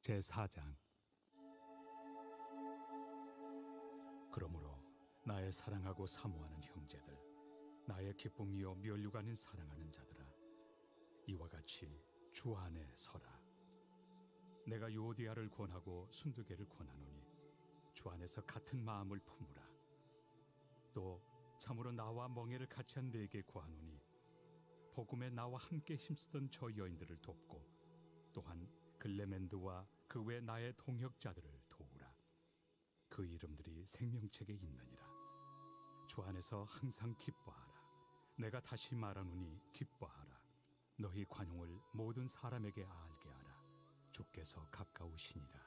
제4장. 그러므로 나의 사랑하고 사모하는 형제들, 나의 기쁨이요 면류관인 사랑하는 자들아, 이와 같이 주 안에 서라. 내가 요디아를 권하고 순두개를 권하노니 주 안에서 같은 마음을 품으라. 또 참으로 나와 멍에를 같이 한 네게 구하노니 복음에 나와 함께 힘쓰던 저 여인들을 돕고 또한 글레멘드와 그 외 나의 동역자들을 도우라. 그 이름들이 생명책에 있느니라. 주 안에서 항상 기뻐하라. 내가 다시 말하노니 기뻐하라. 너희 관용을 모든 사람에게 알게 하라. 주께서 가까우시니라.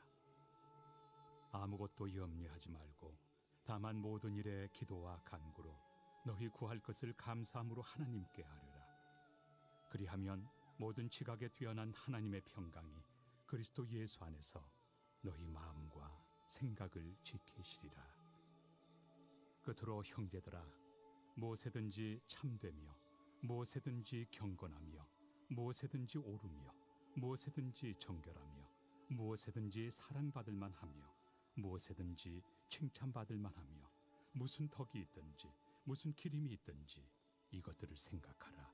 아무것도 염려하지 말고 다만 모든 일에 기도와 간구로 너희 구할 것을 감사함으로 하나님께 아뢰라. 그리하면 모든 지각에 뛰어난 하나님의 평강이 그리스도 예수 안에서 너희 마음과 생각을 지키시리라. 끝으로 형제들아, 무엇에든지 참되며 무엇에든지 경건하며 무엇에든지 옳으며 무엇에든지 정결하며 무엇에든지 사랑받을 만하며 무엇에든지 칭찬받을 만하며 무슨 덕이 있든지 무슨 기림이 있든지 이것들을 생각하라.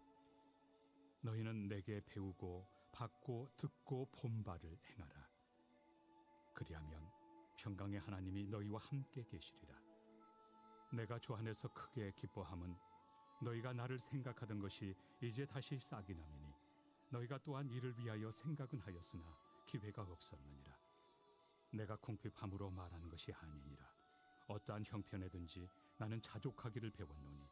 너희는 내게 배우고 받고 듣고 본 바를 행하라. 그리하면 평강의 하나님이 너희와 함께 계시리라. 내가 주 안에서 크게 기뻐함은 너희가 나를 생각하던 것이 이제 다시 싹이 나매니 너희가 또한 이를 위하여 생각은 하였으나 기회가 없었느니라. 내가 궁핍함으로 말하는 것이 아니니라. 어떠한 형편에든지 나는 자족하기를 배웠노니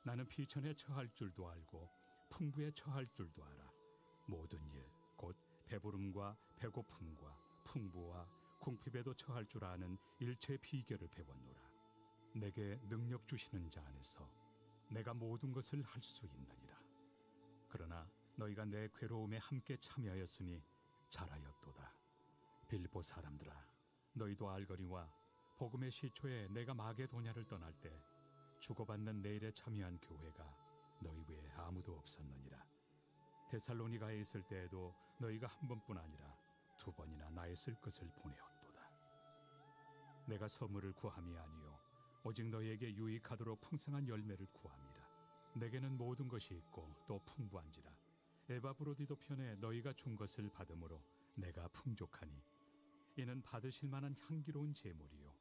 나는 비천에 처할 줄도 알고 풍부에 처할 줄도 알아. 모든 일 곧 배부름과 배고픔과 풍부와 궁핍에도 처할 줄 아는 일체의 비결을 배웠노라. 내게 능력 주시는 자 안에서 내가 모든 것을 할 수 있느니라. 그러나 너희가 내 괴로움에 함께 참여하였으니 잘하였도다. 빌립보 사람들아, 너희도 알거니와 복음의 시초에 내가 마게도냐를 떠날 때 주고받는 내 일에 참여한 교회가 너희 외에 아무도 없었느니라. 데살로니가에 있을 때에도 너희가 한 번뿐 아니라 두 번이나 나의 쓸 것을 보내었도다. 내가 선물을 구함이 아니요 오직 너희에게 유익하도록 풍성한 열매를 구함이라. 내게는 모든 것이 있고 또 풍부한지라. 에바브로디도 편에 너희가 준 것을 받음으로 내가 풍족하니 이는 받으실 만한 향기로운 제물이요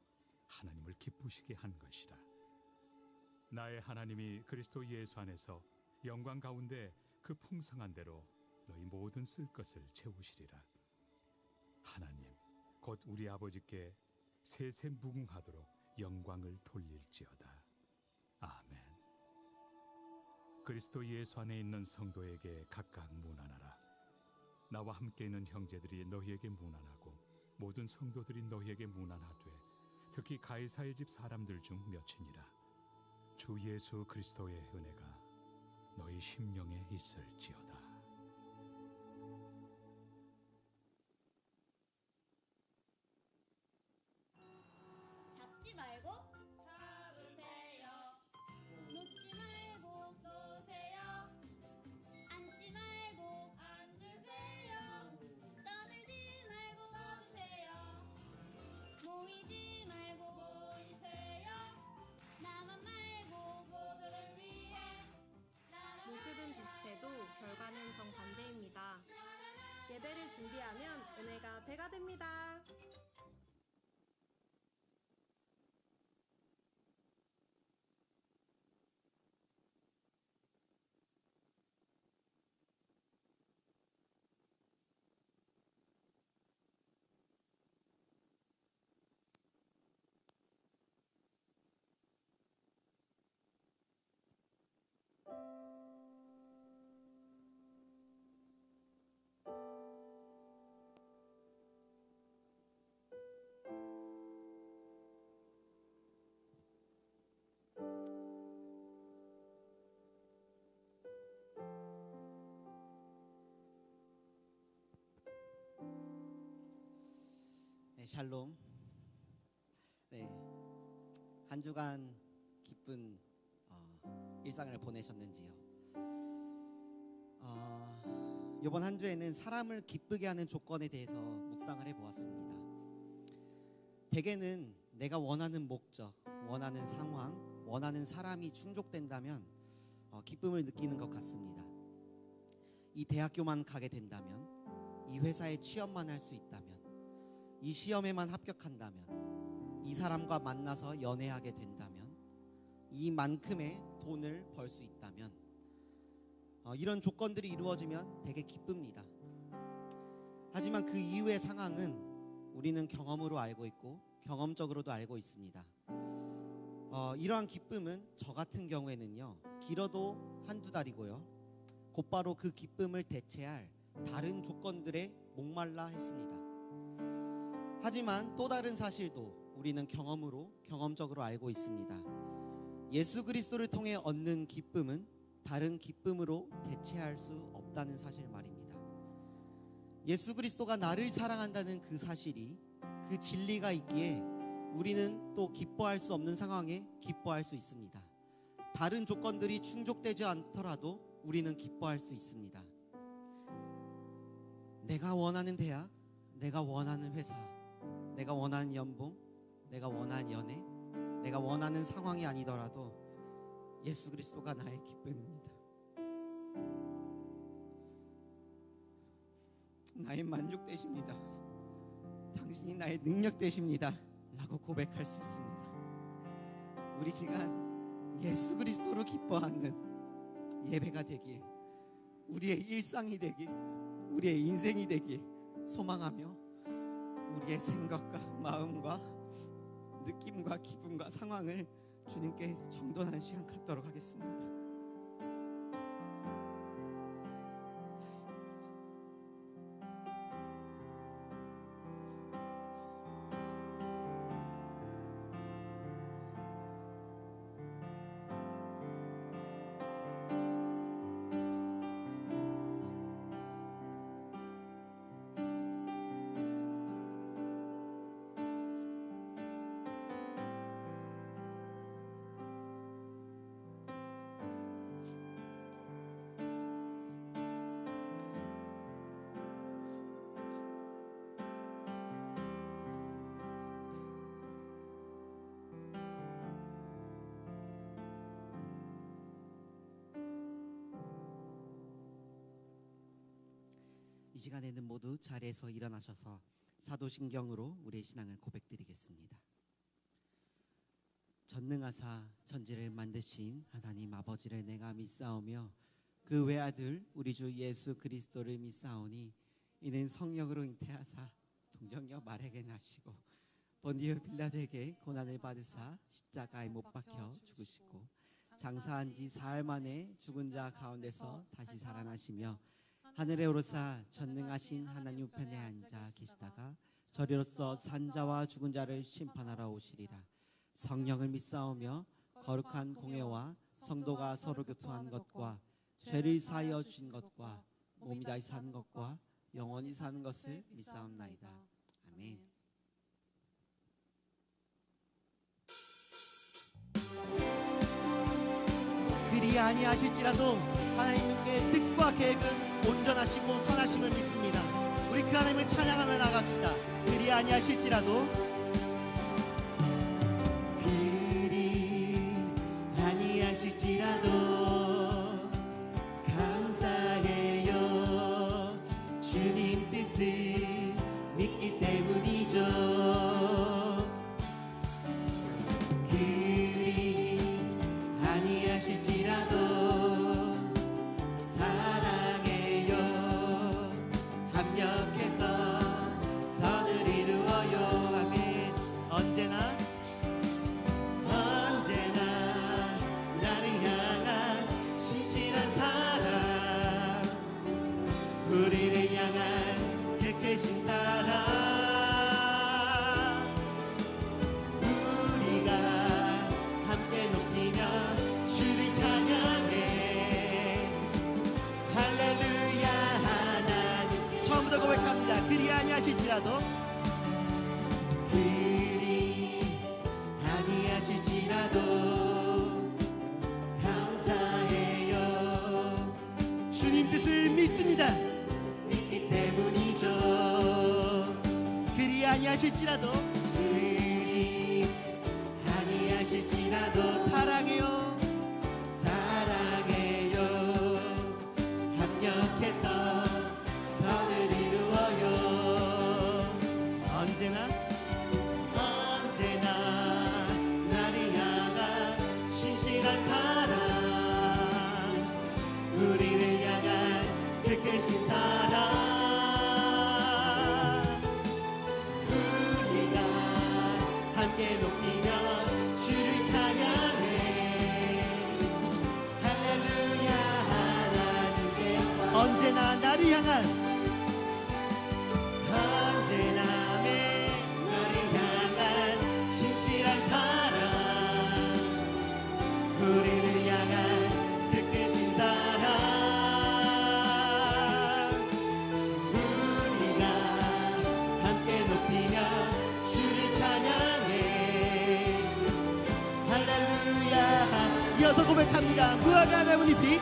하나님을 기쁘시게 한 것이라. 나의 하나님이 그리스도 예수 안에서 영광 가운데 그 풍성한 대로 너희 모든 쓸 것을 채우시리라. 하나님 곧 우리 아버지께 세세 무궁하도록 영광을 돌릴지어다. 아멘. 그리스도 예수 안에 있는 성도에게 각각 문안하라. 나와 함께 있는 형제들이 너희에게 문안하고 모든 성도들이 너희에게 문안하되 특히 가이사의 집 사람들 중 몇이니라. 주 예수 그리스도의 은혜가 너희 심령에 있을지어다. 잡지 말고 잡으세요. 놓지 말고 놓으세요. 앉지 말고 앉으세요. 떠들지 말고 떠드세요. 모이지 말고 모이세요. 나만 말고 모두를 위해 모습은 비슷해도 결과는 정반대입니다. 예배를 준비하면 은혜가 배가 됩니다. 네, 샬롬. 네, 한 주간 기쁜 일상을 보내셨는지요? 이번 한 주에는 사람을 기쁘게 하는 조건에 대해서 묵상을 해보았습니다. 대개는 내가 원하는 목적, 원하는 상황, 원하는 사람이 충족된다면 기쁨을 느끼는 것 같습니다. 이 대학교만 가게 된다면, 이 회사에 취업만 할 수 있다면, 이 시험에만 합격한다면, 이 사람과 만나서 연애하게 된다면, 이만큼의 돈을 벌 수 있다면, 이런 조건들이 이루어지면 되게 기쁩니다. 하지만 그 이후의 상황은 우리는 경험으로 알고 있고 경험적으로도 알고 있습니다. 이러한 기쁨은 저 같은 경우에는요, 길어도 한두 달이고요, 곧바로 그 기쁨을 대체할 다른 조건들에 목말라 했습니다. 하지만 또 다른 사실도 우리는 경험적으로 알고 있습니다. 예수 그리스도를 통해 얻는 기쁨은 다른 기쁨으로 대체할 수 없다는 사실 말입니다. 예수 그리스도가 나를 사랑한다는 그 사실이, 그 진리가 있기에 우리는 또 기뻐할 수 없는 상황에 기뻐할 수 있습니다. 다른 조건들이 충족되지 않더라도 우리는 기뻐할 수 있습니다. 내가 원하는 대학, 내가 원하는 회사, 내가 원하는 연봉, 내가 원하는 연애, 내가 원하는 상황이 아니더라도 예수 그리스도가 나의 기쁨입니다. 나의 만족 되십니다. 당신이 나의 능력 되십니다 라고 고백할 수 있습니다. 우리 시간 예수 그리스도로 기뻐하는 예배가 되길, 우리의 일상이 되길, 우리의 인생이 되길 소망하며 우리의 생각과 마음과 느낌과 기분과 상황을 주님께 정돈하는 시간 갖도록 하겠습니다. 이 시간에는 모두 자리에서 일어나셔서 사도신경으로 우리의 신앙을 고백드리겠습니다. 전능하사 천지를 만드신 하나님 아버지를 내가 믿사오며 그 외아들 우리 주 예수 그리스도를 믿사오니 이는 성령으로 잉태하사 동정녀 마리아에게 나시고 본디오 빌라도에게 고난을 받으사 십자가에 못 박혀 죽으시고 장사한 지 사흘 만에 죽은 자 가운데서 다시 살아나시며 하늘에 오르사 전능하신 하나님 우편에 앉아 계시다가 저리로서 산자와 죽은 자를 심판하러 오시리라. 성령을 믿사오며 거룩한 공회와 성도가 서로 교통한 것과 죄를 사하여 주신 것과 몸이 다시 사는 것과 영원히 사는 것을 믿사옵나이다. 아멘. 그리 아니하실지라도 하나님께 뜻과 계획은 온전하시고 선하심을 믿습니다. 우리 그 하나님을 찬양하며 나갑시다. 그리 아니하실지라도, 그리 아니하실지라도 감사해요. 주님 뜻을 믿기 때문이죠. 그리 아니하실지라도 우리를 향한 택하신 사랑, 우리가 함께 높이며 주를 찬양해. 할렐루야. 하나님 처음부터 고백합니다. 그리 아니하실지라도, 그리 아니하실지라도 감사해요. 주님 뜻을 믿습니다. 믿기 때문이죠. 그리 아니하실지라도 그리 아니하실지라도 사랑해요. 사랑해요. 합력해서 선을 이루어요. 언제나 나를 향한 신실한 사랑, 우리를 향한 그 크신 사랑, 우리가 함께 높이며 주를 찬양해. 할렐루야. 하나님께 언제나 나를 향한 나를 향한 진실한 사랑, 우리를 향한 그 크신 사랑, 우리가 함께 높이며 주를 찬양해. 할렐루야. 이어서 고백합니다. 무화과 나뭇잎이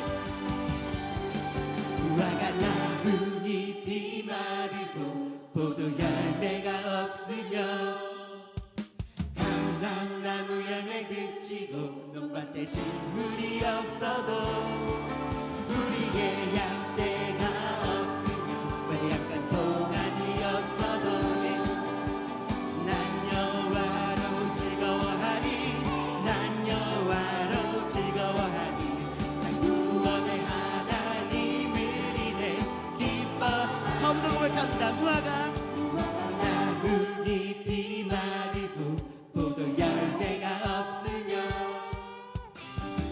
무화과 나뭇잎이 마르고 포도 열매가 없으며 감람나무 열매 그치고 논밭에 식물이 없어도 우리의 양떼가 없으며 외양간 송아지 없어도 난 여호와로 즐거워하리. 난 여호와로 즐거워하리. 난 구원의 하나님을 인해 기뻐. 처음부터 고백합니다. 무화과 나뭇잎이 마르고 포도 열매가 없으며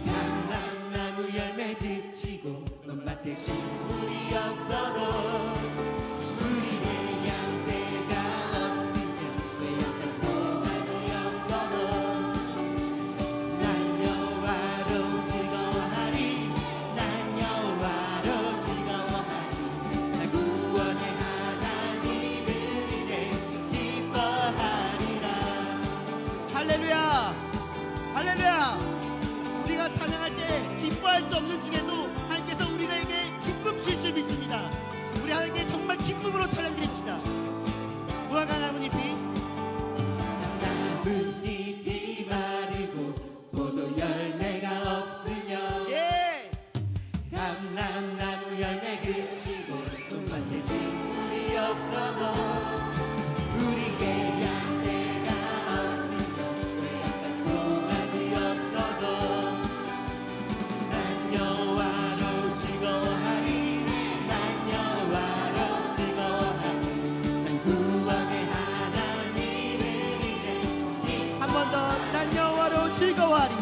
감람나무 열매 그치고 논밭에 식물이 없어도 우리의 양떼가 없으며 외양간 송아지 없어도 난 여호와로 즐거워하리. 난 여호와로 즐거워하리. 난 구원의 하나님을 인해 기뻐하리라. 할렐루야. 할렐루야. 우리가 찬양할 때 기뻐할 수 없는 중에도 하나님께서 우리에게 기쁨 주실 줄 믿습니다. 우리 하나님께 정말 기쁨으로 찬양 드립시다. 무화과 나뭇잎이 마르고 포도 열매가 없으며 감람나무 열매 그치고 논밭에 식물이 없어도 우리의 양떼가 없으며 외양간 송아지 없어도 난 여호와로 즐거워하리. 난 여호와로 즐거워하리. 난 구원의 하나님을 인해 한 번 더 난 여호와로 즐거워하리.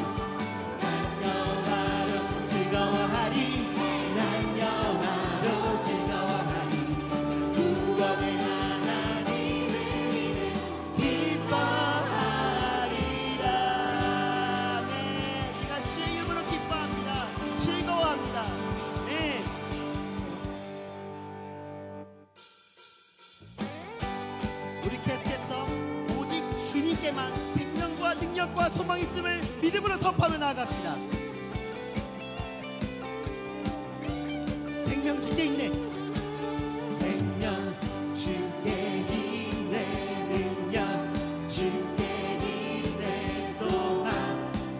난 여호와로 즐거워하리. 난 여호와로 즐거워하리. 구원의 하나님을 인해 기뻐하리라. 네, 우리가 주의 이름으로 기뻐합니다. 즐거워합니다. 네. 우리 계속해서 오직 주님께만 생명과 능력과 소망이 있음을 믿음으로 선포하며 나아갑시다. 생명 주께 있네. 생명 주께 있네. 능력 주께 있네. 소망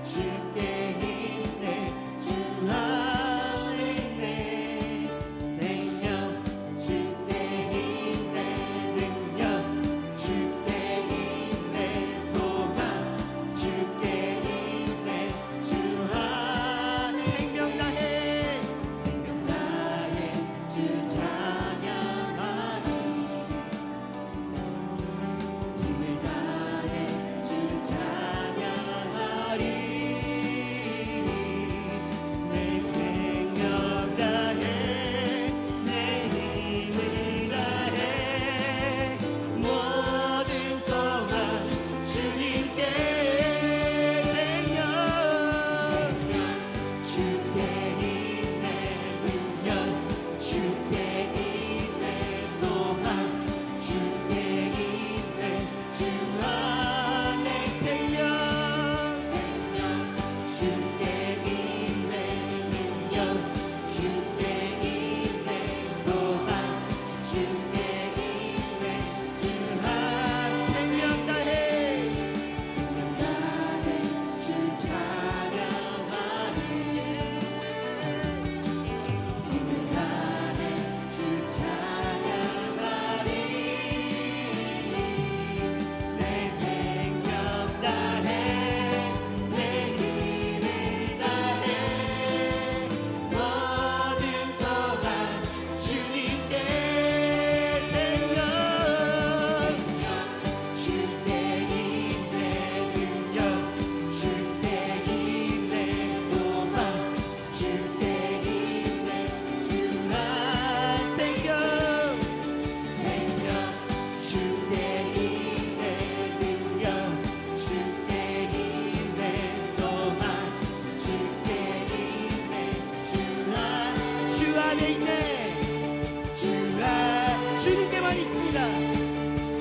주께 있네. 주 안에 있네. 생명 주께 있네. 능력 주께 있네. 소망 주께 있네. 주 안에 생명 다해. 생명 다해 주 주님께만 있습니다.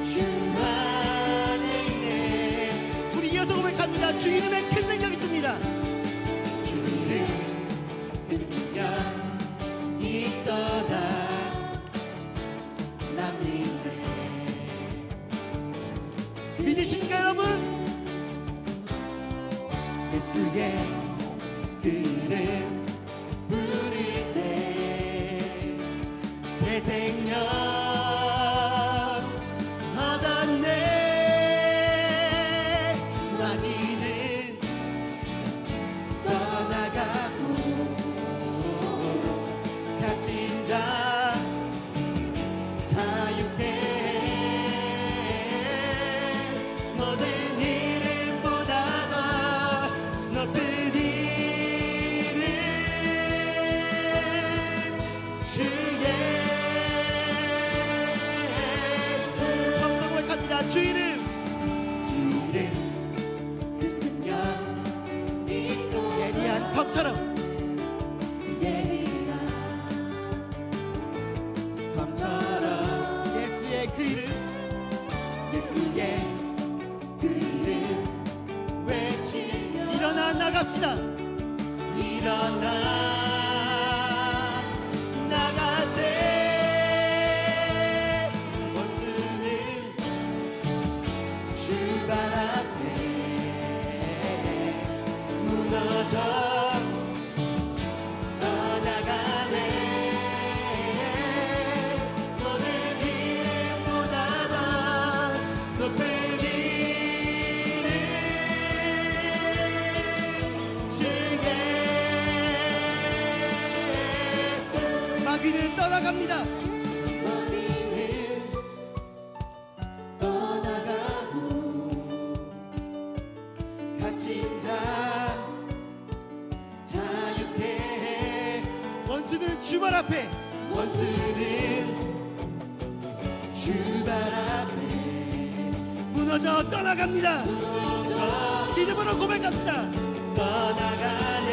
주 안에 있네. 우리 이어서 고백합니다. 주 이름에 큰 능력 있습니다. 주 이름 큰 능력 있도다 난 믿네. 믿으십니까 여러분? 예수의 그 이름 부를 때 새 생명 얻었네. 마귀는 떠나가고 갇힌 자 자유케 모든 이름보다도 높은 이름 주 예수. 처음부터 고백합니다. 주 이름 큰 능력 있고 예리한 검처럼 예수의 그 이름 외치며 일어나 나갑시다. 일어나 나가세. 원수는 주 발 앞에 무너져 떠나가네. 모든 이름보다도 높은 이름 주 예수. 마귀는 떠나갑니다. 마귀는 떠나가고 갇힌 자 자유케 해. 원수는 주발 앞에 주발 앞에 무너져 떠나갑니다. 믿음으로 고백합시다. 떠나가네.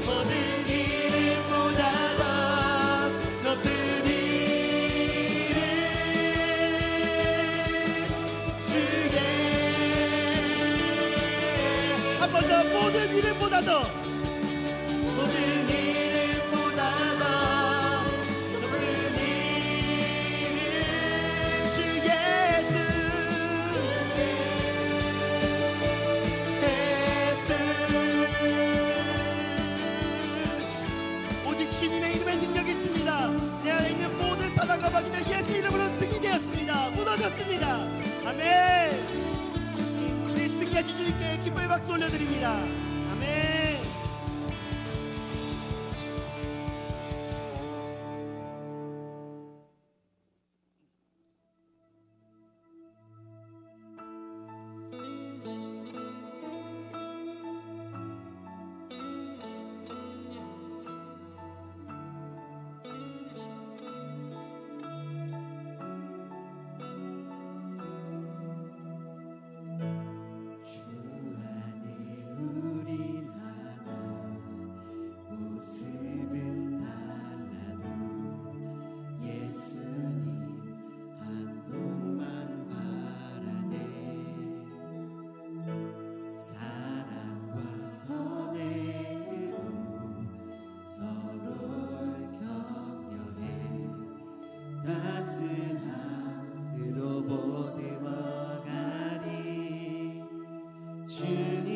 모든 이름보다도 높은 이름 주의. 한 번 더. 모든 이름보다도 모든 이름보다도 높은 이름 주 예수. 오직 주님의 이름에 능력이 있습니다. 내 안에 있는 모든 사단과 마귀는 예수 이름으로 승리되었습니다. 무너졌습니다. 아멘. 우리 승리하신 주님께 기뻐의 박수 올려드립니다. 아멘. 주님을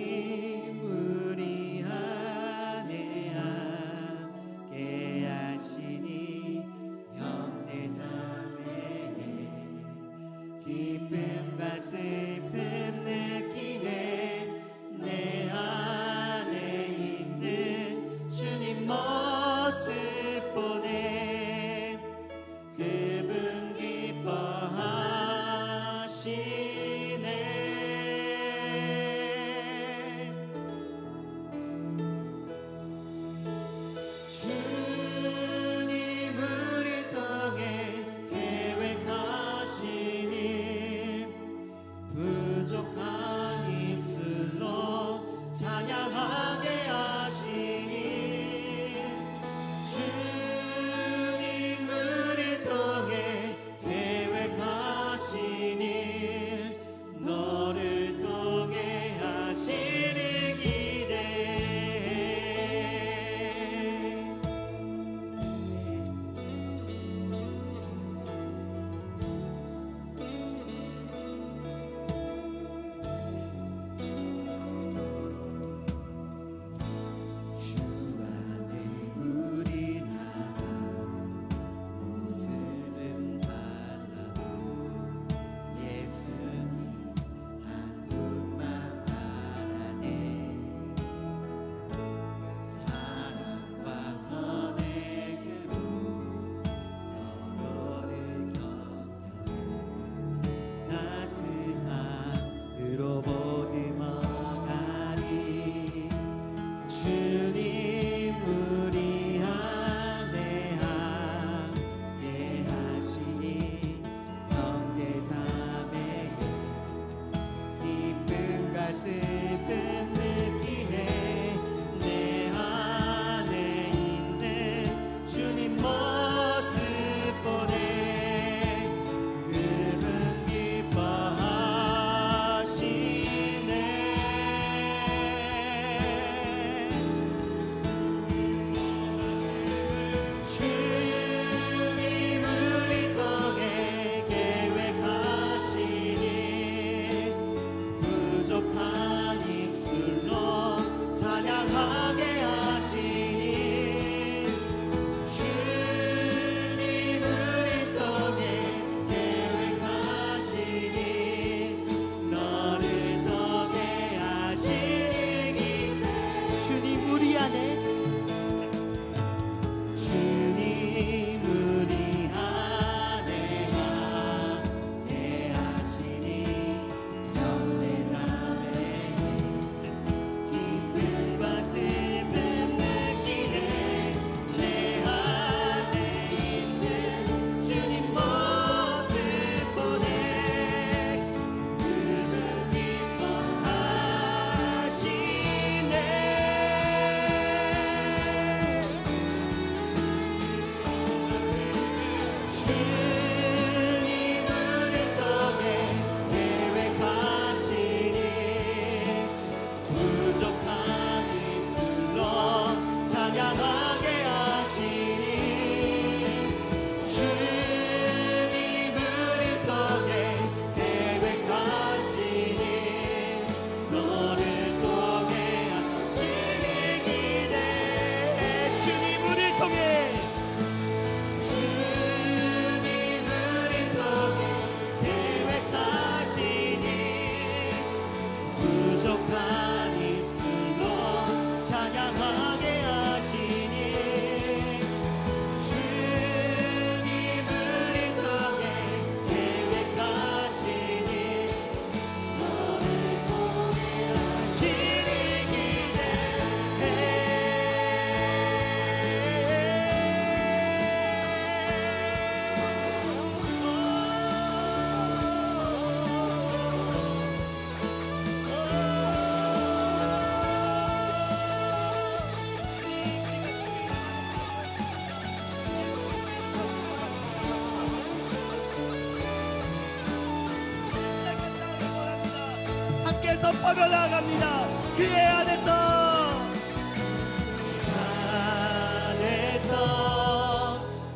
선포하며 나아갑니다. 그의 안에서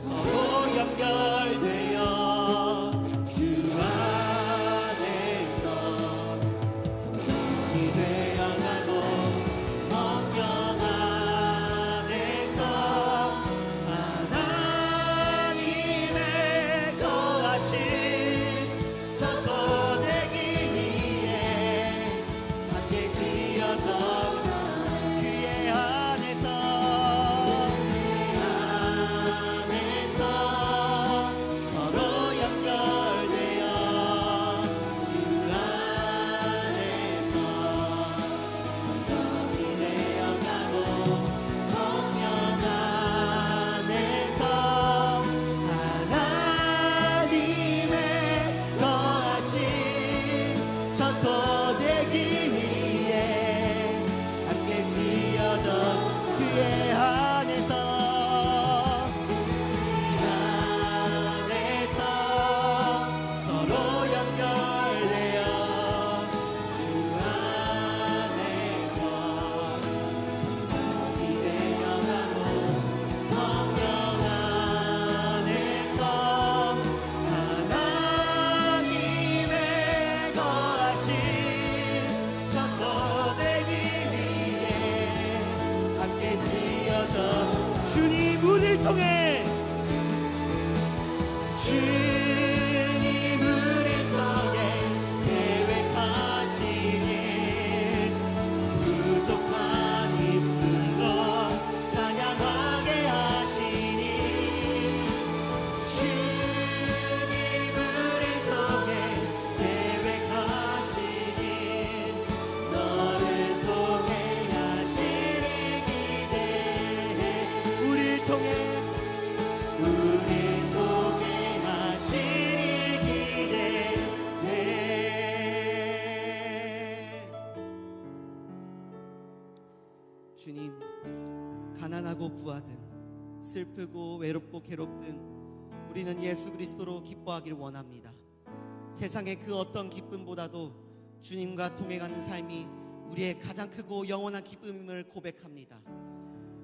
서로 연결되어 주 안에서 성전이 되어가고 성령 안에서 하나님의 거하신 저소 되기 위해 함께 지어져 그의 안에서 서로 연결되어 주 안에서 성전이 되어가고 성령 안에서 하나님의 거하신 저소 되기 위해 함께 지어져 그의 안에서 서로 연결되어 주 안에서 성전이 되어가고 성령 안에서 하나님의 거하신 저소 되기 위해 함께 지어져 주님 우리를 통해 계획하신 일 부족한 입술로 찬양하게 하시니 주님을 통해 계획하신 일 너를 통해 하시길 기대해 우리를 통해 하시길 기대해 주님 가난하고 부하든 슬프고 외롭고 괴롭든 우리는 예수 그리스도로 기뻐하길 원합니다. 세상의 그 어떤 기쁨보다도 주님과 동행하는 삶이 우리의 가장 크고 영원한 기쁨임을 고백합니다.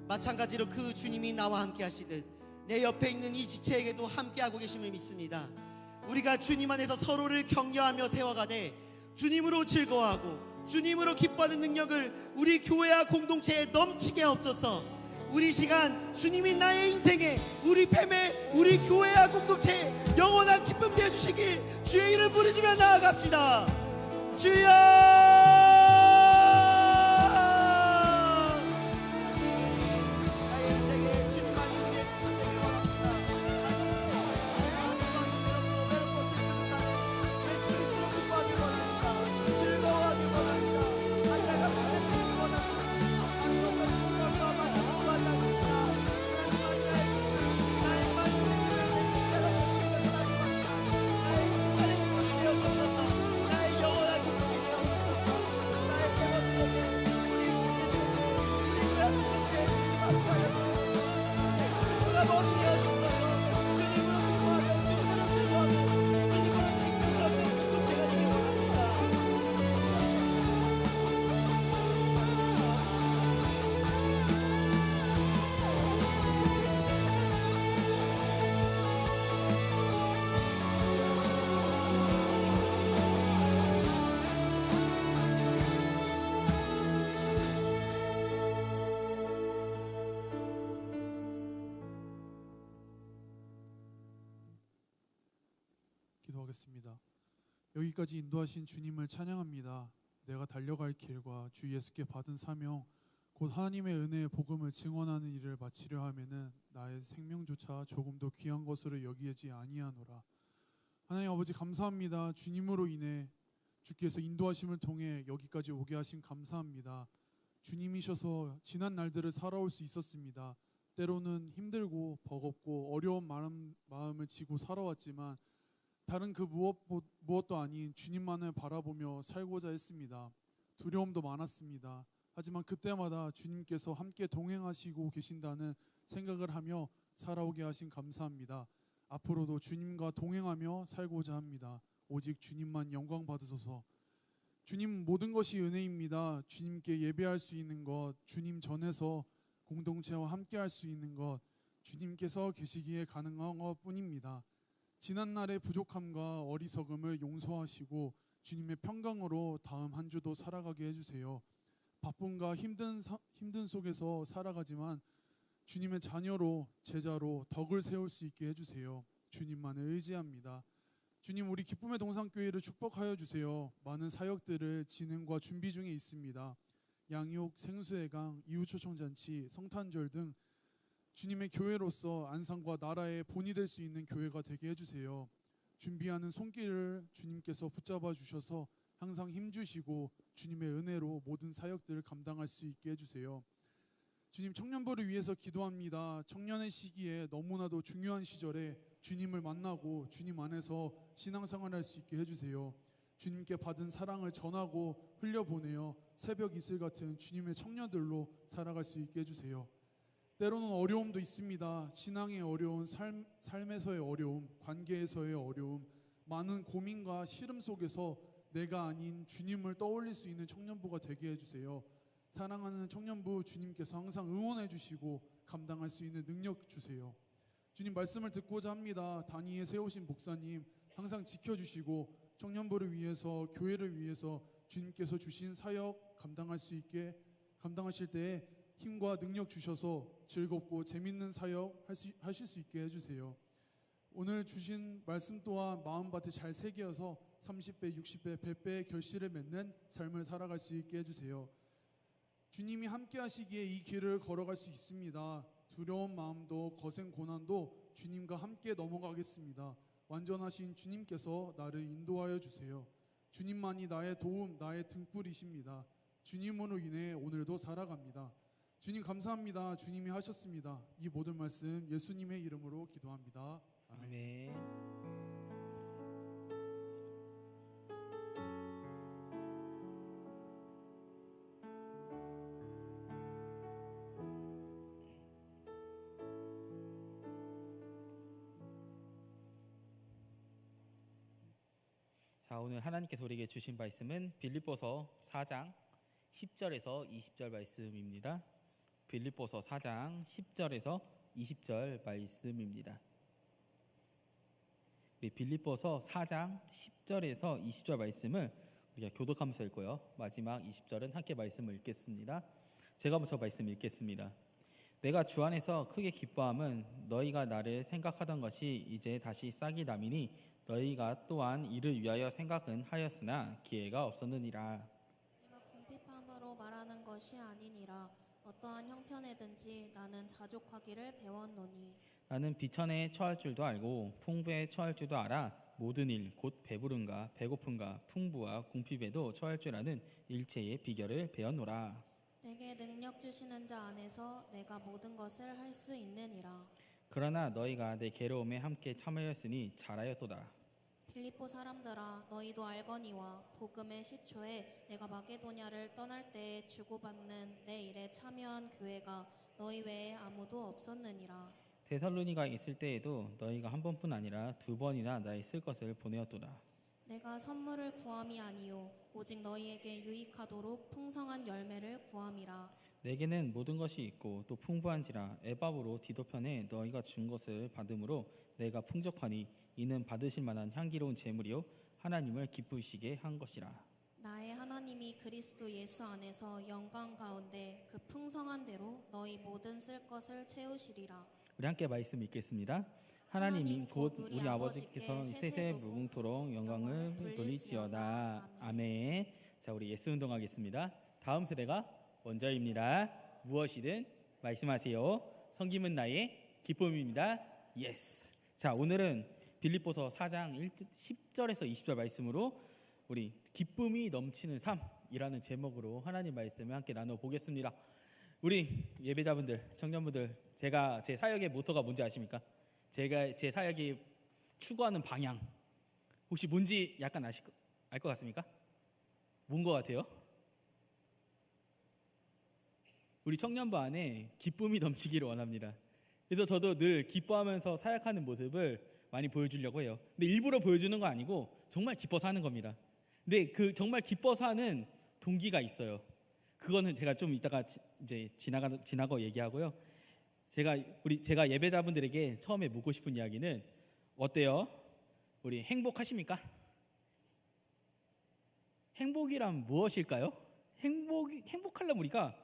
마찬가지로 그 주님이 나와 함께 하시듯 내 옆에 있는 이 지체에게도 함께하고 계심을 믿습니다. 우리가 주님 안에서 서로를 격려하며 세워가되 주님으로 즐거워하고 주님으로 기뻐하는 능력을 우리 교회와 공동체에 넘치게 하옵소서. 우리 시간 주님이 나의 인생에 우리 팸에 우리 교회와 공동체에 영원한 기쁨 되어주시길 주의 이름 부르짖으며 나아갑시다. 주여 나의 영원한 기쁨이 되었소서. 기도하겠습니다. 여기까지 인도하신 주님을 찬양합니다. 내가 달려갈 길과 주 예수께 받은 사명, 곧 하나님의 은혜의 복음을 증언하는 일을 마치려 하면은 나의 생명조차 조금도 귀한 것으로 여기지 아니하노라. 하나님 아버지 감사합니다. 주님으로 인해 주께서 인도하심을 통해 여기까지 오게 하심 감사합니다. 주님이셔서 지난 날들을 살아올 수 있었습니다. 때로는 힘들고 버겁고 어려운 마음을 지고 살아왔지만 다른 그 무엇도 아닌 주님만을 바라보며 살고자 했습니다. 두려움도 많았습니다. 하지만 그때마다 주님께서 함께 동행하시고 계신다는 생각을 하며 살아오게 하신 감사합니다. 앞으로도 주님과 동행하며 살고자 합니다. 오직 주님만 영광 받으소서. 주님 모든 것이 은혜입니다. 주님께 예배할 수 있는 것, 주님 전에서 공동체와 함께할 수 있는 것, 주님께서 계시기에 가능한 것뿐입니다. 지난날의 부족함과 어리석음을 용서하시고 주님의 평강으로 다음 한 주도 살아가게 해주세요. 바쁨과 힘든 속에서 살아가지만 주님의 자녀로 제자로 덕을 세울 수 있게 해주세요. 주님만을 의지합니다. 주님 우리 기쁨의 동산교회를 축복하여 주세요. 많은 사역들을 진행과 준비 중에 있습니다. 양육, 생수회강, 이웃초청잔치, 성탄절 등 주님의 교회로서 안상과 나라의 본이 될 수 있는 교회가 되게 해주세요. 준비하는 손길을 주님께서 붙잡아 주셔서 항상 힘주시고 주님의 은혜로 모든 사역들을 감당할 수 있게 해주세요. 주님 청년부를 위해서 기도합니다. 청년의 시기에 너무나도 중요한 시절에 주님을 만나고 주님 안에서 신앙생활할 수 있게 해주세요. 주님께 받은 사랑을 전하고 흘려보내어 새벽 이슬 같은 주님의 청년들로 살아갈 수 있게 해주세요. 때로는 어려움도 있습니다. 신앙의 어려움, 삶에서의 어려움, 관계에서의 어려움, 많은 고민과 시름 속에서 내가 아닌 주님을 떠올릴 수 있는 청년부가 되게 해주세요. 사랑하는 청년부 주님께서 항상 응원해 주시고 감당할 수 있는 능력 주세요. 주님 말씀을 듣고자 합니다. 단위에 세우신 목사님 항상 지켜주시고 청년부를 위해서 교회를 위해서 주님께서 주신 사역 감당하실 때에 힘과 능력 주셔서 즐겁고 재밌는 사역 하실 수 있게 해주세요. 오늘 주신 말씀 또한 마음밭에 잘 새겨서 30배, 60배, 100배의 결실을 맺는 삶을 살아갈 수 있게 해주세요. 주님이 함께 하시기에 이 길을 걸어갈 수 있습니다. 두려운 마음도 거센 고난도 주님과 함께 넘어가겠습니다. 완전하신 주님께서 나를 인도하여 주세요. 주님만이 나의 도움, 나의 등불이십니다. 주님으로 인해 오늘도 살아갑니다. 주님 감사합니다. 주님이 하셨습니다. 이 모든 말씀 예수님의 이름으로 기도합니다. 아멘. 자, 오늘 하나님께서 우리에게 주신 말씀은 빌립보서 4장 10절에서 20절 말씀입니다. 빌립보서 4장 10절에서 20절 말씀입니다. 우리 빌립보서 4장 10절에서 20절 말씀을 우리가 교독하면서 읽고요. 마지막 20절은 함께 말씀을 읽겠습니다. 제가 먼저 말씀 읽겠습니다. 내가 주 안에서 크게 기뻐함은 너희가 나를 생각하던 것이 이제 다시 싹이 남이니 너희가 또한 이를 위하여 생각은 하였으나 기회가 없었느니라. 내가 궁핍함으로 말하는 것이 아니니라. 어떠한 형편에든지 나는 자족하기를 배웠노니 나는 비천에 처할 줄도 알고 풍부에 처할 줄도 알아. 모든 일 곧 배부름과 배고픔과 풍부와 궁핍에도 처할 줄 아는 일체의 비결을 배웠노라. 내게 능력 주시는 자 안에서 내가 모든 것을 할 수 있느니라. 그러나 너희가 내 괴로움에 함께 참하였으니 잘하였도다. 빌립보 사람들아 너희도 알거니와 복음의 시초에 내가 마게도냐를 떠날 때에 주고받는 내 일에 참여한 교회가 너희 외에 아무도 없었느니라. 데살로니가 있을 때에도 너희가 한 번뿐 아니라 두 번이나 나의 쓸 것을 보내었도다. 내가 선물을 구함이 아니요 오직 너희에게 유익하도록 풍성한 열매를 구함이라. 내게는 모든 것이 있고 또 풍부한지라 에바브로 디도편에 너희가 준 것을 받음으로 내가 풍족하니 이는 받으실 만한 향기로운 제물이요 하나님을 기쁘시게 한 것이라. 나의 하나님이 그리스도 예수 안에서 영광 가운데 그 풍성한 대로 너희 모든 쓸 것을 채우시리라. 우리 함께 말씀 읽겠습니다. 하나님 곧 우리 아버지께서 세세 무궁토록 영광을 돌리지어다. 아멘. 자, 우리 예스 운동하겠습니다. 다음 세대가 먼저입니다. 무엇이든 말씀하세요. 섬김은 나의 기쁨입니다. 예스. 자, 오늘은 빌립보서 4장 10절에서 20절 말씀으로 우리 기쁨이 넘치는 삶이라는 제목으로 하나님 말씀을 함께 나눠보겠습니다. 우리 예배자분들, 청년분들, 제가 제 사역의 모토가 뭔지 아십니까? 제가 제 사역이 추구하는 방향 혹시 뭔지 약간 알 것 같습니까? 뭔 것 같아요? 우리 청년부 안에 기쁨이 넘치기를 원합니다. 그래서 저도 늘 기뻐하면서 사역하는 모습을 많이 보여주려고 해요. 근데 일부러 보여주는 거 아니고 정말 기뻐서 하는 겁니다. 근데 그 정말 기뻐서 하는 동기가 있어요. 그거는 제가 좀 이따가 이제 지나고 얘기하고요. 제가 예배자분들에게 처음에 묻고 싶은 이야기는 어때요? 우리 행복하십니까? 행복이란 무엇일까요? 행복하려면 우리가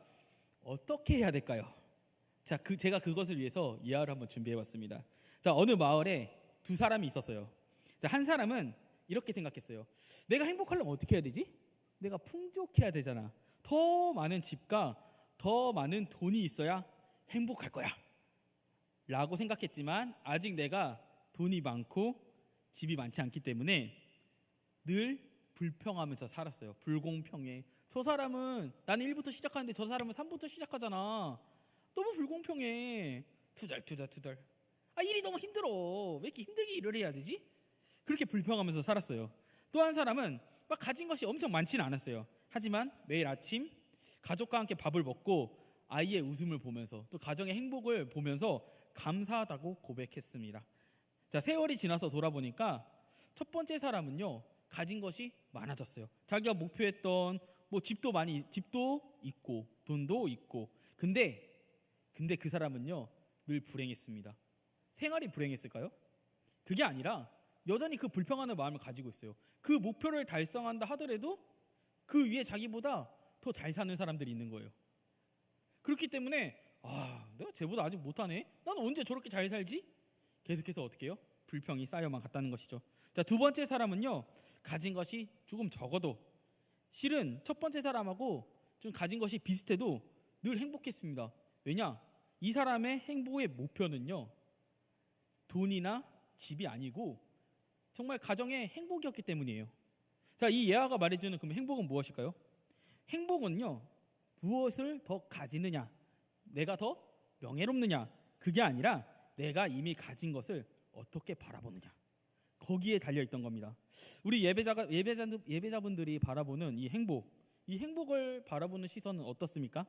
어떻게 해야 될까요? 자, 제가 그것을 위해서 이야기를 한번 준비해봤습니다. 자, 어느 마을에 두 사람이 있었어요. 자, 한 사람은 이렇게 생각했어요. 내가 행복하려면 어떻게 해야 되지? 내가 풍족해야 되잖아. 더 많은 집과 더 많은 돈이 있어야 행복할 거야 라고 생각했지만 아직 내가 돈이 많고 집이 많지 않기 때문에 늘 불평하면서 살았어요. 불공평해. 저 사람은 나는 1부터 시작하는데 저 사람은 3부터 시작하잖아. 너무 불공평해. 투덜. 일이 너무 힘들어. 왜 이렇게 힘들게 일을 해야 되지? 그렇게 불평하면서 살았어요. 또 한 사람은 막 가진 것이 엄청 많지는 않았어요. 하지만 매일 아침 가족과 함께 밥을 먹고 아이의 웃음을 보면서 또 가정의 행복을 보면서 감사하다고 고백했습니다. 자, 세월이 지나서 돌아보니까 첫 번째 사람은요, 가진 것이 많아졌어요. 자기가 목표했던 집도 있고 돈도 있고 근데 그 사람은요 늘 불행했습니다. 생활이 불행했을까요? 그게 아니라 여전히 그 불평하는 마음을 가지고 있어요. 그 목표를 달성한다 하더라도 그 위에 자기보다 더 잘 사는 사람들이 있는 거예요. 그렇기 때문에 내가 쟤보다 아직 못하네. 나는 언제 저렇게 잘 살지? 계속해서 어떻게 해요? 불평이 쌓여만 갔다는 것이죠. 자, 두 번째 사람은요, 가진 것이 조금 적어도 실은 첫 번째 사람하고 좀 가진 것이 비슷해도 늘 행복했습니다. 왜냐? 이 사람의 행복의 목표는요, 돈이나 집이 아니고 정말 가정의 행복이었기 때문이에요. 자, 이 예화가 말해주는 그럼 행복은 무엇일까요? 행복은요, 무엇을 더 가지느냐, 내가 더 명예롭느냐, 그게 아니라 내가 이미 가진 것을 어떻게 바라보느냐, 거기에 달려있던 겁니다. 우리 예배자분들이 바라보는 이 행복을 바라보는 시선은 어떻습니까?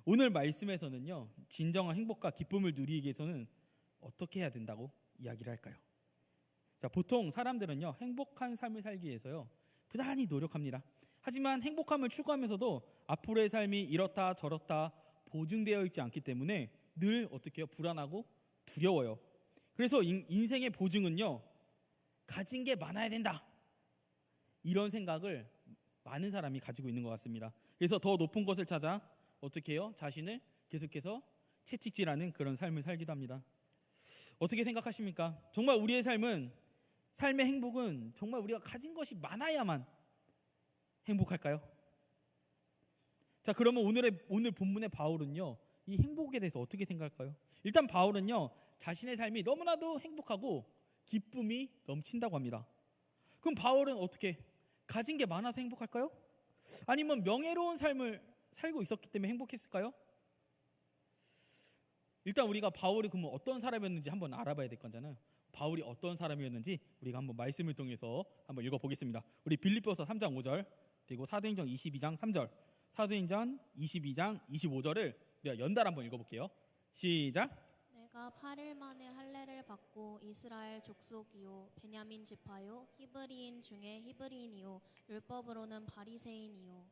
오늘 말씀에서는요, 진정한 행복과 기쁨을 누리기 위해서는 어떻게 해야 된다고 이야기를 할까요? 자, 보통 사람들은요, 행복한 삶을 살기 위해서요, 부단히 노력합니다. 하지만 행복함을 추구하면서도 앞으로의 삶이 이렇다 저렇다 보증되어 있지 않기 때문에 늘 어떻게 해요? 불안하고 두려워요. 그래서 인생의 보증은요, 가진 게 많아야 된다, 이런 생각을 많은 사람이 가지고 있는 것 같습니다. 그래서 더 높은 것을 찾아 어떻게 해요? 자신을 계속해서 채찍질하는 그런 삶을 살기도 합니다. 어떻게 생각하십니까? 정말 우리의 삶의 행복은 정말 우리가 가진 것이 많아야만 행복할까요? 자, 그러면 오늘 본문의 바울은요, 이 행복에 대해서 어떻게 생각할까요? 일단 바울은요, 자신의 삶이 너무나도 행복하고 기쁨이 넘친다고 합니다. 그럼 바울은 어떻게 가진 게 많아서 행복할까요? 아니면 명예로운 삶을 살고 있었기 때문에 행복했을까요? 일단 우리가 바울이 그러면 어떤 사람이었는지 한번 알아봐야 될 거잖아요. 바울이 어떤 사람이었는지 우리가 한번 말씀을 통해서 한번 읽어보겠습니다. 우리 빌립보서 3장 5절 그리고 사도행전 22장 3절, 사도행전 22장 25절을 우리가 연달아 한번 읽어볼게요. 시작. 내가 8일 만에 할례를 받고 이스라엘 족속이요 베냐민 지파요 히브리인 중에 히브리인이요 율법으로는 바리새인이요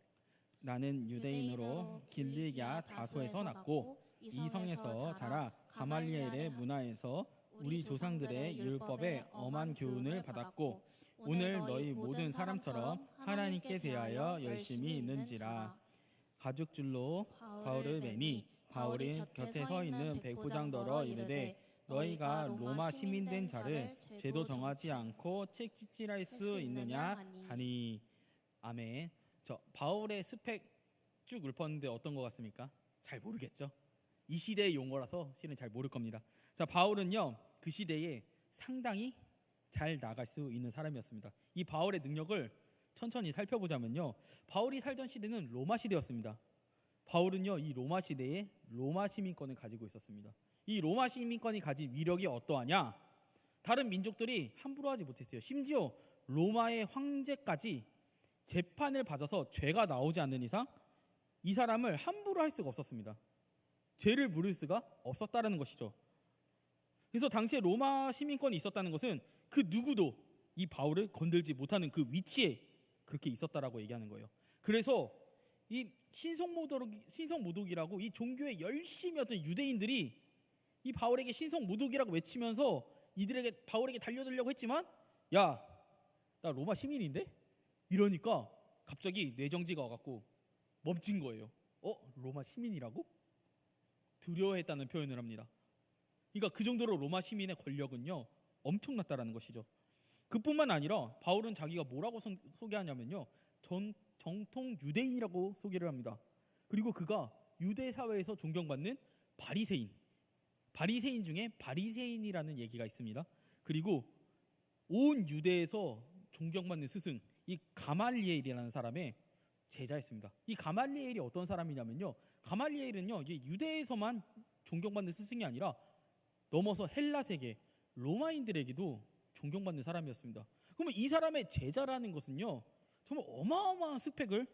나는 유대인으로 길리기아 다소에서 났고 이성에서 자라 가말리엘의 문화에서 우리 조상들의 율법에 엄한 교훈을 받았고 오늘 너희 모든 사람처럼 하나님께 대하여 열심히 있는지라. 가죽줄로 바울을 매니 바울이 곁에 서 있는 백부장더러 이르되 너희가 로마 시민 된 자를 죄도 정하지 않고 책 찌질할 수 있느냐 하니. 아멘. 저 바울의 스펙 쭉 읊었는데 어떤 것 같습니까? 잘 모르겠죠. 이 시대의 용어라서 실은 잘 모를 겁니다. 자, 바울은요 그 시대에 상당히 잘 나갈 수 있는 사람이었습니다. 이 바울의 능력을 천천히 살펴보자면요, 바울이 살던 시대는 로마 시대였습니다. 바울은요 이 로마 시대에 로마 시민권을 가지고 있었습니다. 이 로마 시민권이 가진 위력이 어떠하냐? 다른 민족들이 함부로 하지 못했어요. 심지어 로마의 황제까지 재판을 받아서 죄가 나오지 않는 이상 이 사람을 함부로 할 수가 없었습니다. 죄를 물을 수가 없었다는 것이죠. 그래서 당시에 로마 시민권이 있었다는 것은 그 누구도 이 바울을 건들지 못하는 그 위치에 그렇게 있었다라고 얘기하는 거예요. 그래서 이 신성모독이라고 이 종교에 열심히 했던 유대인들이 이 바울에게 신성모독이라고 외치면서 이들에게 바울에게 달려들려고 했지만, 야, 나 로마 시민인데? 이러니까 갑자기 내정지가 와갖고 멈춘 거예요. 로마 시민이라고? 두려워했다는 표현을 합니다. 그러니까 그 정도로 로마 시민의 권력은요 엄청났다라는 것이죠. 그뿐만 아니라 바울은 자기가 뭐라고 소개하냐면요, 정통 유대인이라고 소개를 합니다. 그리고 그가 유대 사회에서 존경받는 바리새인 중에 바리새인이라는 얘기가 있습니다. 그리고 온 유대에서 존경받는 스승, 이 가말리엘이라는 사람의 제자였습니다. 이 가말리엘이 어떤 사람이냐면요, 가말리엘은요 이게 유대에서만 존경받는 스승이 아니라 넘어서 헬라 세계 로마인들에게도 존경받는 사람이었습니다. 그러면 이 사람의 제자라는 것은요 정말 어마어마한 스펙을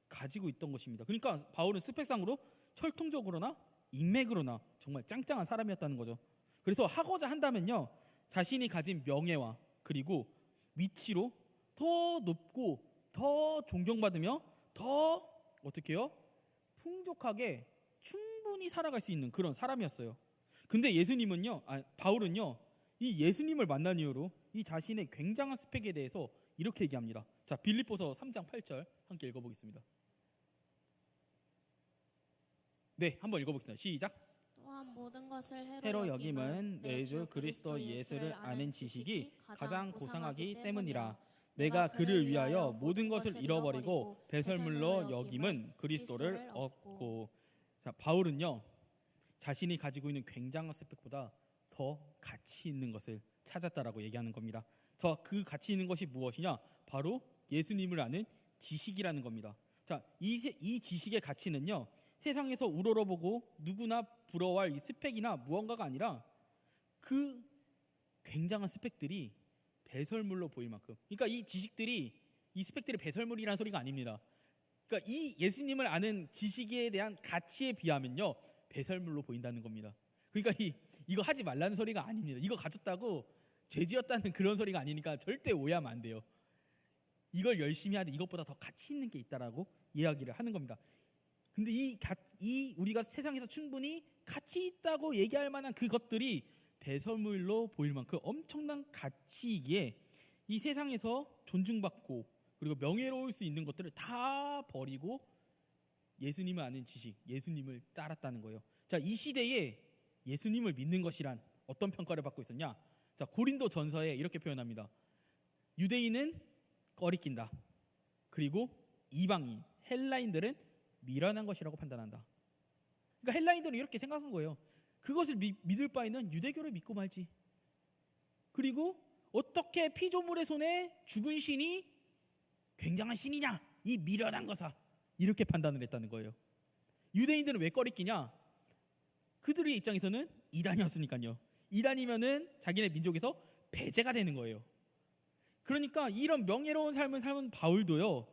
가지고 있던 것입니다. 그러니까 바울은 스펙상으로 혈통적으로나 인맥으로나 정말 짱짱한 사람이었다는 거죠. 그래서 하고자 한다면요, 자신이 가진 명예와 그리고 위치로 더 높고 더 존경받으며 더 어떻게 해요? 풍족하게 충분히 살아갈 수 있는 그런 사람이었어요. 근데 바울은요 이 예수님을 만난 이후로 이 자신의 굉장한 스펙에 대해서 이렇게 얘기합니다. 자, 빌립보서 3장 8절 함께 읽어보겠습니다. 네, 한번 읽어보겠습니다. 시작. 또한 모든 것을 해로 여김은 내 주 그리스도 예수를 아는 지식이 가장 고상하기 때문이라. 내가 그를 위하여 모든 것을 잃어버리고 배설물로 여김은 그리스도를 얻고. 자, 바울은요 자신이 가지고 있는 굉장한 스펙보다 더 가치 있는 것을 찾았다라고 얘기하는 겁니다. 저 그 가치 있는 것이 무엇이냐? 바로 예수님을 아는 지식이라는 겁니다. 자, 이 지식의 가치는요 세상에서 우러러보고 누구나 부러워할 이 스펙이나 무언가가 아니라 그 굉장한 스펙들이 배설물로 보일 만큼, 그러니까 이 지식들이, 이 스펙들이 배설물이라는 소리가 아닙니다. 그러니까 이 예수님을 아는 지식에 대한 가치에 비하면요 배설물로 보인다는 겁니다. 그러니까 이거 하지 말라는 소리가 아닙니다. 이거 가졌다고 죄지었다는 그런 소리가 아니니까 절대 오해하면 안 돼요. 이걸 열심히 하되 이것보다 더 가치 있는 게 있다라고 이야기를 하는 겁니다. 근데 우리가 세상에서 충분히 가치 있다고 얘기할 만한 그것들이 배설물로 보일 만큼 엄청난 가치이기에 이 세상에서 존중받고 그리고 명예로울 수 있는 것들을 다 버리고 예수님을 아는 지식, 예수님을 따랐다는 거예요. 자, 이 시대에 예수님을 믿는 것이란 어떤 평가를 받고 있었냐? 자, 고린도 전서에 이렇게 표현합니다. 유대인은 꺼리낀다. 그리고 이방인, 헬라인들은 미련한 것이라고 판단한다. 그러니까 헬라인들은 이렇게 생각한 거예요. 그것을 믿을 바에는 유대교를 믿고 말지. 그리고 어떻게 피조물의 손에 죽은 신이 굉장한 신이냐? 이 미련한 것아. 이렇게 판단을 했다는 거예요. 유대인들은 왜 꺼리끼냐? 그들의 입장에서는 이단이었으니까요. 이단이면은 자기네 민족에서 배제가 되는 거예요. 그러니까 이런 명예로운 삶을 사는 바울도요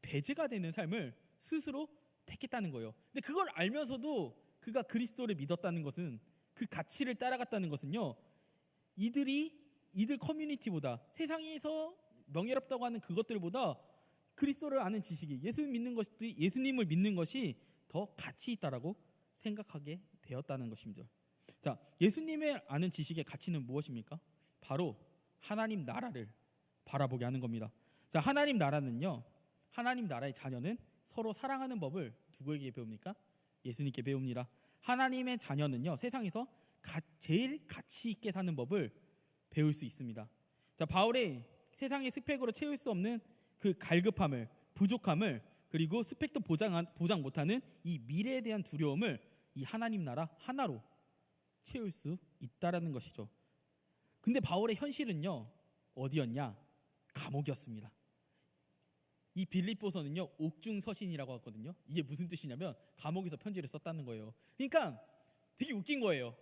배제가 되는 삶을 스스로 택했다는 거예요. 근데 그걸 알면서도 그가 그리스도를 믿었다는 것은, 그 가치를 따라갔다는 것은요 이들 커뮤니티보다, 세상에서 명예롭다고 하는 그것들보다 그리스도를 아는 지식이, 예수님을 믿는 것이 더 가치 있다라고 생각하게 되었다는 것입니다. 자, 예수님을 아는 지식의 가치는 무엇입니까? 바로 하나님 나라를 바라보게 하는 겁니다. 자, 하나님 나라는요, 하나님 나라의 자녀는 서로 사랑하는 법을 누구에게 배웁니까? 예수님께 배웁니다. 하나님의 자녀는요 세상에서 제일 가치 있게 사는 법을 배울 수 있습니다. 자, 바울의 세상의 스펙으로 채울 수 없는 그 갈급함을, 부족함을, 그리고 스펙도 보장 못하는 이 미래에 대한 두려움을 이 하나님 나라 하나로 채울 수 있다라는 것이죠. 근데 바울의 현실은요, 어디였냐? 감옥이었습니다. 이 빌립보서는요, 옥중서신이라고 하거든요. 이게 무슨 뜻이냐면 감옥에서 편지를 썼다는 거예요. 그러니까 되게 웃긴 거예요.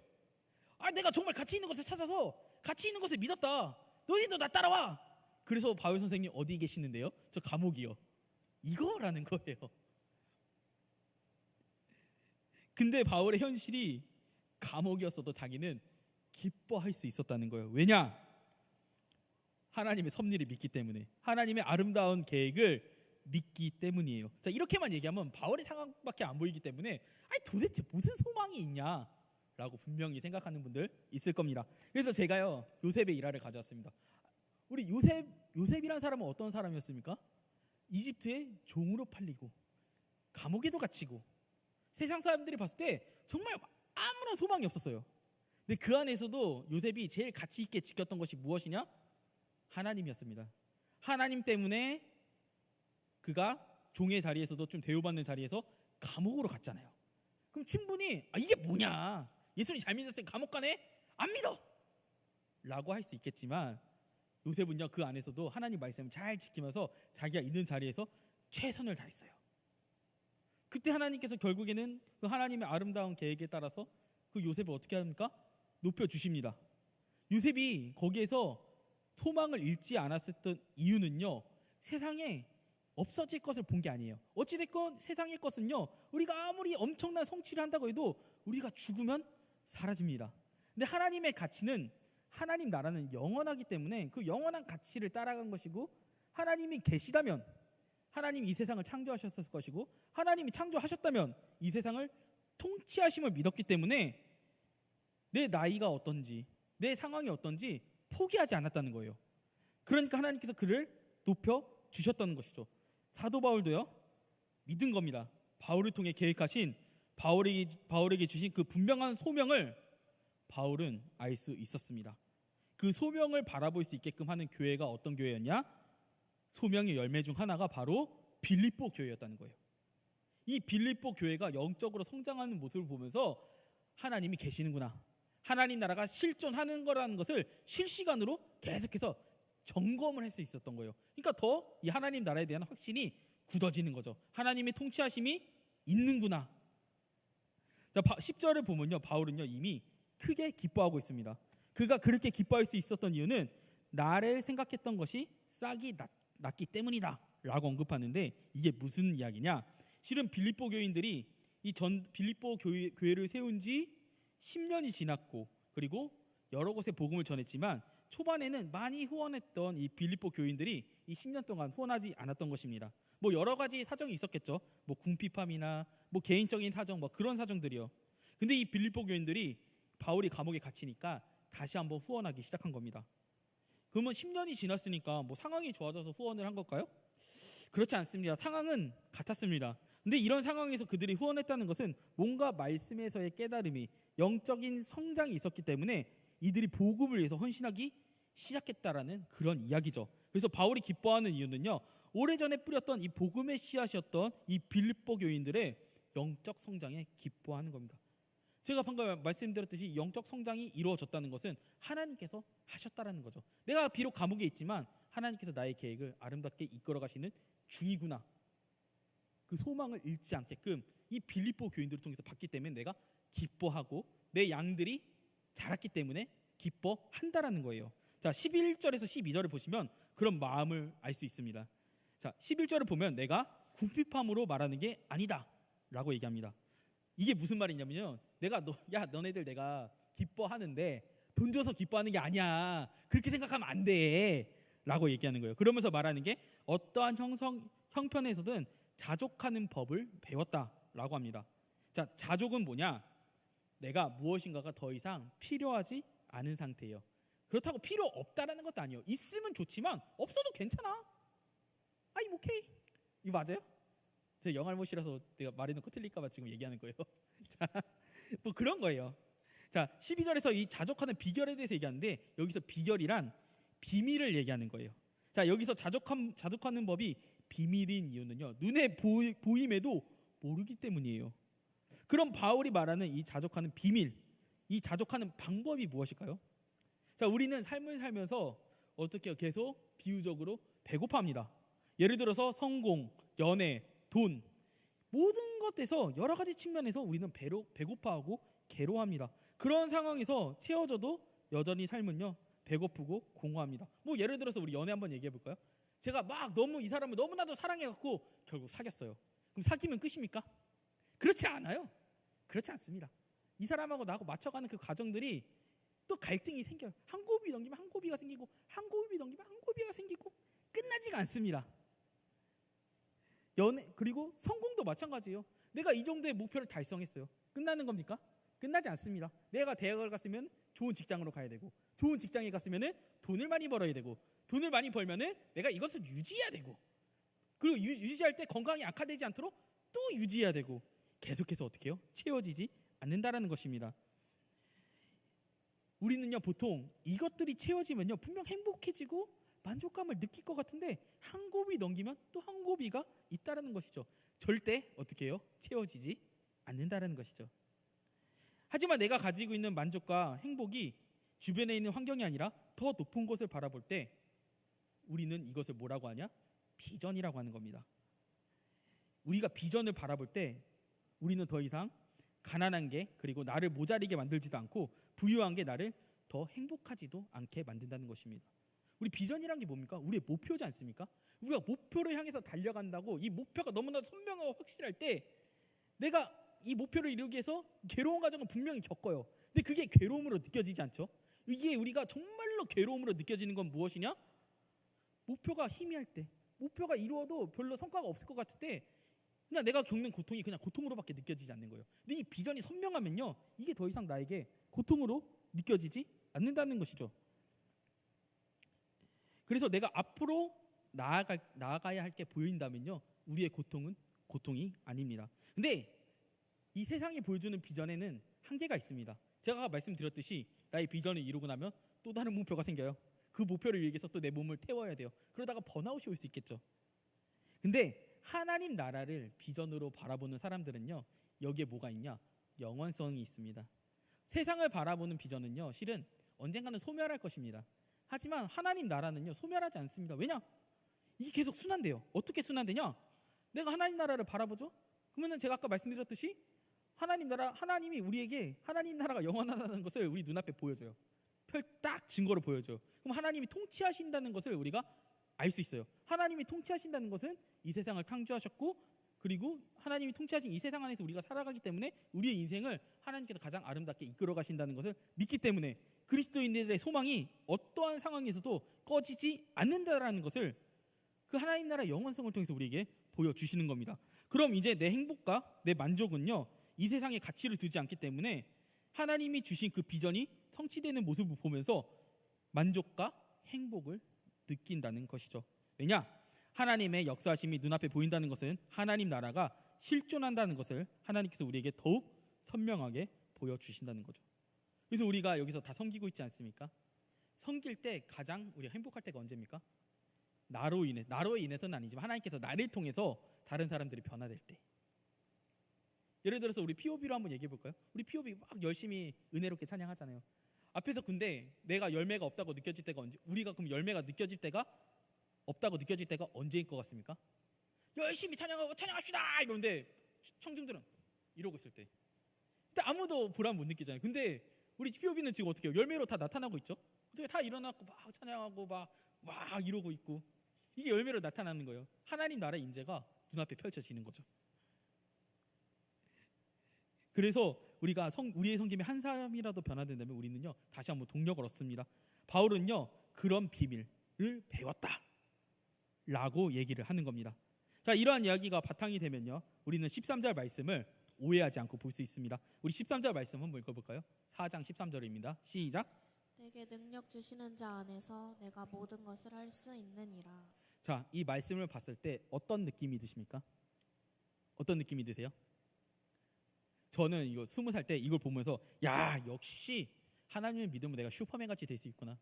내가 정말 가치 있는 것을 찾아서 가치 있는 것을 믿었다. 너희도 나 따라와. 그래서 바울 선생님 어디 계시는데요? 저 감옥이요. 이거라는 거예요. 근데 바울의 현실이 감옥이었어도 자기는 기뻐할 수 있었다는 거예요. 왜냐? 하나님의 섭리를 믿기 때문에, 하나님의 아름다운 계획을 믿기 때문이에요. 자, 이렇게만 얘기하면 바울의 상황밖에 안 보이기 때문에 도대체 무슨 소망이 있냐라고 분명히 생각하는 분들 있을 겁니다. 그래서 제가요, 요셉의 일화를 가져왔습니다. 우리 요셉이란 사람은 어떤 사람이었습니까? 이집트의 종으로 팔리고 감옥에도 갇히고 세상 사람들이 봤을 때 정말 아무런 소망이 없었어요. 근데 그 안에서도 요셉이 제일 가치 있게 지켰던 것이 무엇이냐? 하나님이었습니다. 하나님 때문에 그가 종의 자리에서도 좀 대우받는 자리에서 감옥으로 갔잖아요. 그럼 충분히 이게 뭐냐? 예수님 잘 믿었으니 감옥 가네? 안 믿어! 라고 할 수 있겠지만 요셉은요, 그 안에서도 하나님 말씀을 잘 지키면서 자기가 있는 자리에서 최선을 다했어요. 그때 하나님께서 결국에는 그 하나님의 아름다운 계획에 따라서 그 요셉을 어떻게 합니까? 높여주십니다. 요셉이 거기에서 소망을 잃지 않았었던 이유는요, 세상에 없어질 것을 본 게 아니에요. 어찌됐건 세상의 것은요, 우리가 아무리 엄청난 성취를 한다고 해도 우리가 죽으면 사라집니다. 근데 하나님의 가치는, 하나님 나라는 영원하기 때문에 그 영원한 가치를 따라간 것이고, 하나님이 계시다면 하나님이 이 세상을 창조하셨을 것이고, 하나님이 창조하셨다면 이 세상을 통치하심을 믿었기 때문에 내 나이가 어떤지, 내 상황이 어떤지 포기하지 않았다는 거예요. 그러니까 하나님께서 그를 높여 주셨다는 것이죠. 사도 바울도요, 믿은 겁니다. 바울을 통해 계획하신, 바울에게 주신 그 분명한 소명을 바울은 알 수 있었습니다. 그 소명을 바라볼 수 있게끔 하는 교회가 어떤 교회였냐? 소명의 열매 중 하나가 바로 빌립보 교회였다는 거예요. 이 빌립보 교회가 영적으로 성장하는 모습을 보면서 하나님이 계시는구나, 하나님 나라가 실존하는 거라는 것을 실시간으로 계속해서 점검을 할 수 있었던 거예요. 그러니까 더 이 하나님 나라에 대한 확신이 굳어지는 거죠. 하나님의 통치하심이 있는구나. 자, 10절을 보면요, 바울은요 이미 크게 기뻐하고 있습니다. 그가 그렇게 기뻐할 수 있었던 이유는 나를 생각했던 것이 싹이 났기 때문이다 라고 언급하는데, 이게 무슨 이야기냐? 실은 빌립보 교인들이 이 빌립보 교회를 세운 지 10년이 지났고, 그리고 여러 곳에 복음을 전했지만 초반에는 많이 후원했던 이 빌립보 교인들이 이 10년 동안 후원하지 않았던 것입니다. 뭐 여러 가지 사정이 있었겠죠. 뭐 궁핍함이나 뭐 개인적인 사정, 뭐 그런 사정들이요. 근데 이 빌립보 교인들이 바울이 감옥에 갇히니까 다시 한번 후원하기 시작한 겁니다. 그러면 10년이 지났으니까 뭐 상황이 좋아져서 후원을 한 걸까요? 그렇지 않습니다. 상황은 같았습니다. 근데 이런 상황에서 그들이 후원했다는 것은 뭔가 말씀에서의 깨달음이, 영적인 성장이 있었기 때문에 이들이 복음을 위해서 헌신하기 시작했다라는 그런 이야기죠. 그래서 바울이 기뻐하는 이유는요, 오래전에 뿌렸던 이 복음의 씨앗이었던 이 빌립보 교인들의 영적 성장에 기뻐하는 겁니다. 제가 방금 말씀드렸듯이 영적 성장이 이루어졌다는 것은 하나님께서 하셨다라는 거죠. 내가 비록 감옥에 있지만 하나님께서 나의 계획을 아름답게 이끌어 가시는 중이구나, 그 소망을 잃지 않게끔 이 빌립보 교인들을 통해서 봤기 때문에 내가 기뻐하고 내 양들이 자랐기 때문에 기뻐한다라는 거예요. 자, 11절에서 12절을 보시면 그런 마음을 알 수 있습니다. 자, 11절을 보면 내가 궁핍함으로 말하는 게 아니다 라고 얘기합니다. 이게 무슨 말이냐면요, 너네들 내가 기뻐하는데 돈 줘서 기뻐하는 게 아니야, 그렇게 생각하면 안 돼 라고 얘기하는 거예요. 그러면서 말하는 게 어떠한 형편에서든 자족하는 법을 배웠다 라고 합니다. 자, 자족은 뭐냐? 내가 무엇인가가 더 이상 필요하지 않은 상태예요. 그렇다고 필요 없다라는 것도 아니에요. 있으면 좋지만 없어도 괜찮아. I'm okay. 이거 맞아요? 제가 영알못이라서 내가 말해놓고 틀릴까봐 지금 얘기하는 거예요. 자, 뭐 그런 거예요. 자, 12절에서 이 자족하는 비결에 대해서 얘기하는데 여기서 비결이란 비밀을 얘기하는 거예요. 자, 여기서 자족하는 법이 비밀인 이유는요, 눈에 보임에도 모르기 때문이에요. 그럼 바울이 말하는 이 자족하는 비밀, 이 자족하는 방법이 무엇일까요? 자, 우리는 삶을 살면서 어떻게 해요? 계속 비유적으로 배고파합니다. 예를 들어서 성공, 연애, 돈, 모든 것에서 여러 가지 측면에서 우리는 배고파하고 괴로워합니다. 그런 상황에서 채워져도 여전히 삶은요, 배고프고 공허합니다. 뭐 예를 들어서 우리 연애 한번 얘기해 볼까요? 제가 막 너무 이 사람을 너무나도 사랑해갖고 결국 사귀었어요. 그럼 사귀면 끝입니까? 그렇지 않아요. 그렇지 않습니다. 이 사람하고 나하고 맞춰가는 그 과정들이 또 갈등이 생겨요. 한 고비 넘기면 한 고비가 생기고, 한 고비 넘기면 한 고비가 생기고, 끝나지가 않습니다. 연애, 그리고 성공도 마찬가지예요. 내가 이 정도의 목표를 달성했어요. 끝나는 겁니까? 끝나지 않습니다. 내가 대학을 갔으면 좋은 직장으로 가야 되고, 좋은 직장에 갔으면 돈을 많이 벌어야 되고, 돈을 많이 벌면 내가 이것을 유지해야 되고, 그리고 유지할 때 건강이 악화되지 않도록 또 유지해야 되고, 계속해서 어떻게 해요? 채워지지 않는다라는 것입니다. 우리는요, 보통 이것들이 채워지면요, 분명 행복해지고 만족감을 느낄 것 같은데 한 고비 넘기면 또 한 고비가 있다라는 것이죠. 절대 어떻게 해요? 채워지지 않는다라는 것이죠. 하지만 내가 가지고 있는 만족과 행복이 주변에 있는 환경이 아니라 더 높은 곳을 바라볼 때 우리는 이것을 뭐라고 하냐? 비전이라고 하는 겁니다. 우리가 비전을 바라볼 때 우리는 더 이상 가난한 게, 그리고 나를 모자리게 만들지도 않고 부유한 게 나를 더 행복하지도 않게 만든다는 것입니다. 우리 비전이란 게 뭡니까? 우리의 목표지 않습니까? 우리가 목표를 향해서 달려간다고 이 목표가 너무나 선명하고 확실할 때 내가 이 목표를 이루기 위해서 괴로운 과정을 분명히 겪어요. 근데 그게 괴로움으로 느껴지지 않죠? 이게 우리가 정말로 괴로움으로 느껴지는 건 무엇이냐? 목표가 희미할 때, 목표가 이루어도 별로 성과가 없을 것 같을 때 그냥 내가 겪는 고통이 그냥 고통으로밖에 느껴지지 않는 거예요. 근데 이 비전이 선명하면요, 이게 더 이상 나에게 고통으로 느껴지지 않는다는 것이죠. 그래서 내가 앞으로 나아가야 할 게 보인다면요, 우리의 고통은 고통이 아닙니다. 근데 이 세상이 보여주는 비전에는 한계가 있습니다. 제가 말씀드렸듯이 나의 비전을 이루고 나면 또 다른 목표가 생겨요. 그 목표를 위해서 또 내 몸을 태워야 돼요. 그러다가 번아웃이 올 수 있겠죠. 근데 하나님 나라를 비전으로 바라보는 사람들은요, 여기에 뭐가 있냐? 영원성이 있습니다. 세상을 바라보는 비전은요, 실은 언젠가는 소멸할 것입니다. 하지만 하나님 나라는요, 소멸하지 않습니다. 왜냐? 이게 계속 순환돼요. 어떻게 순환되냐? 내가 하나님 나라를 바라보죠? 그러면 제가 아까 말씀드렸듯이 하나님 나라, 하나님이 우리에게 하나님 나라가 영원하다는 것을 우리 눈앞에 보여줘요. 딱 증거로 보여줘요. 그럼 하나님이 통치하신다는 것을 우리가 알 수 있어요. 하나님이 통치하신다는 것은 이 세상을 창조하셨고, 그리고 하나님이 통치하신 이 세상 안에서 우리가 살아가기 때문에 우리의 인생을 하나님께서 가장 아름답게 이끌어 가신다는 것을 믿기 때문에 그리스도인들의 소망이 어떠한 상황에서도 꺼지지 않는다라는 것을 그 하나님 나라의 영원성을 통해서 우리에게 보여주시는 겁니다. 그럼 이제 내 행복과 내 만족은요, 이 세상에 가치를 두지 않기 때문에 하나님이 주신 그 비전이 성취되는 모습을 보면서 만족과 행복을 느낀다는 것이죠. 왜냐? 하나님의 역사하심이 눈앞에 보인다는 것은 하나님 나라가 실존한다는 것을 하나님께서 우리에게 더욱 선명하게 보여주신다는 거죠. 그래서 우리가 여기서 다 섬기고 있지 않습니까? 섬길 때 가장 우리가 행복할 때가 언제입니까? 나로 인해서는 아니지만 하나님께서 나를 통해서 다른 사람들이 변화될 때. 예를 들어서 우리 POB로 한번 얘기해 볼까요? 우리 POB 막 열심히 은혜롭게 찬양하잖아요. 앞에서 근데 내가 열매가 없다고 느껴질 때가 언제? 우리가 그럼 열매가 느껴질 때가 없다고 느껴질 때가 언제일 것 같습니까? 열심히 찬양합시다 이러는데 청중들은 이러고 있을 때. 근데 아무도 보람 못 느끼잖아요. 근데 우리 POB는 지금 어떻게 해요? 열매로 다 나타나고 있죠? 어떻게 다 일어나고 막 찬양하고 막 이러고 있고, 이게 열매로 나타나는 거예요. 하나님 나라의 임재가 눈앞에 펼쳐지는 거죠. 그래서 우리가 우리의 섬김에 한 사람이라도 변화된다면 우리는요, 다시 한번 동력을 얻습니다. 바울은요, 그런 비밀을 배웠다라고 얘기를 하는 겁니다. 자, 이러한 이야기가 바탕이 되면요, 우리는 13절 말씀을 오해하지 않고 볼 수 있습니다. 우리 13절 말씀 한번 읽어볼까요? 4장 13절입니다. 시작. 내게 능력 주시는 자 안에서 내가 모든 것을 할 수 있느니라. 자, 이 말씀을 봤을 때 어떤 느낌이 드십니까? 어떤 느낌이 드세요? 저는 이거 20살 때 이걸 보면서 야 역시 하나님을 믿으면 내가 슈퍼맨 같이 될 수 있구나.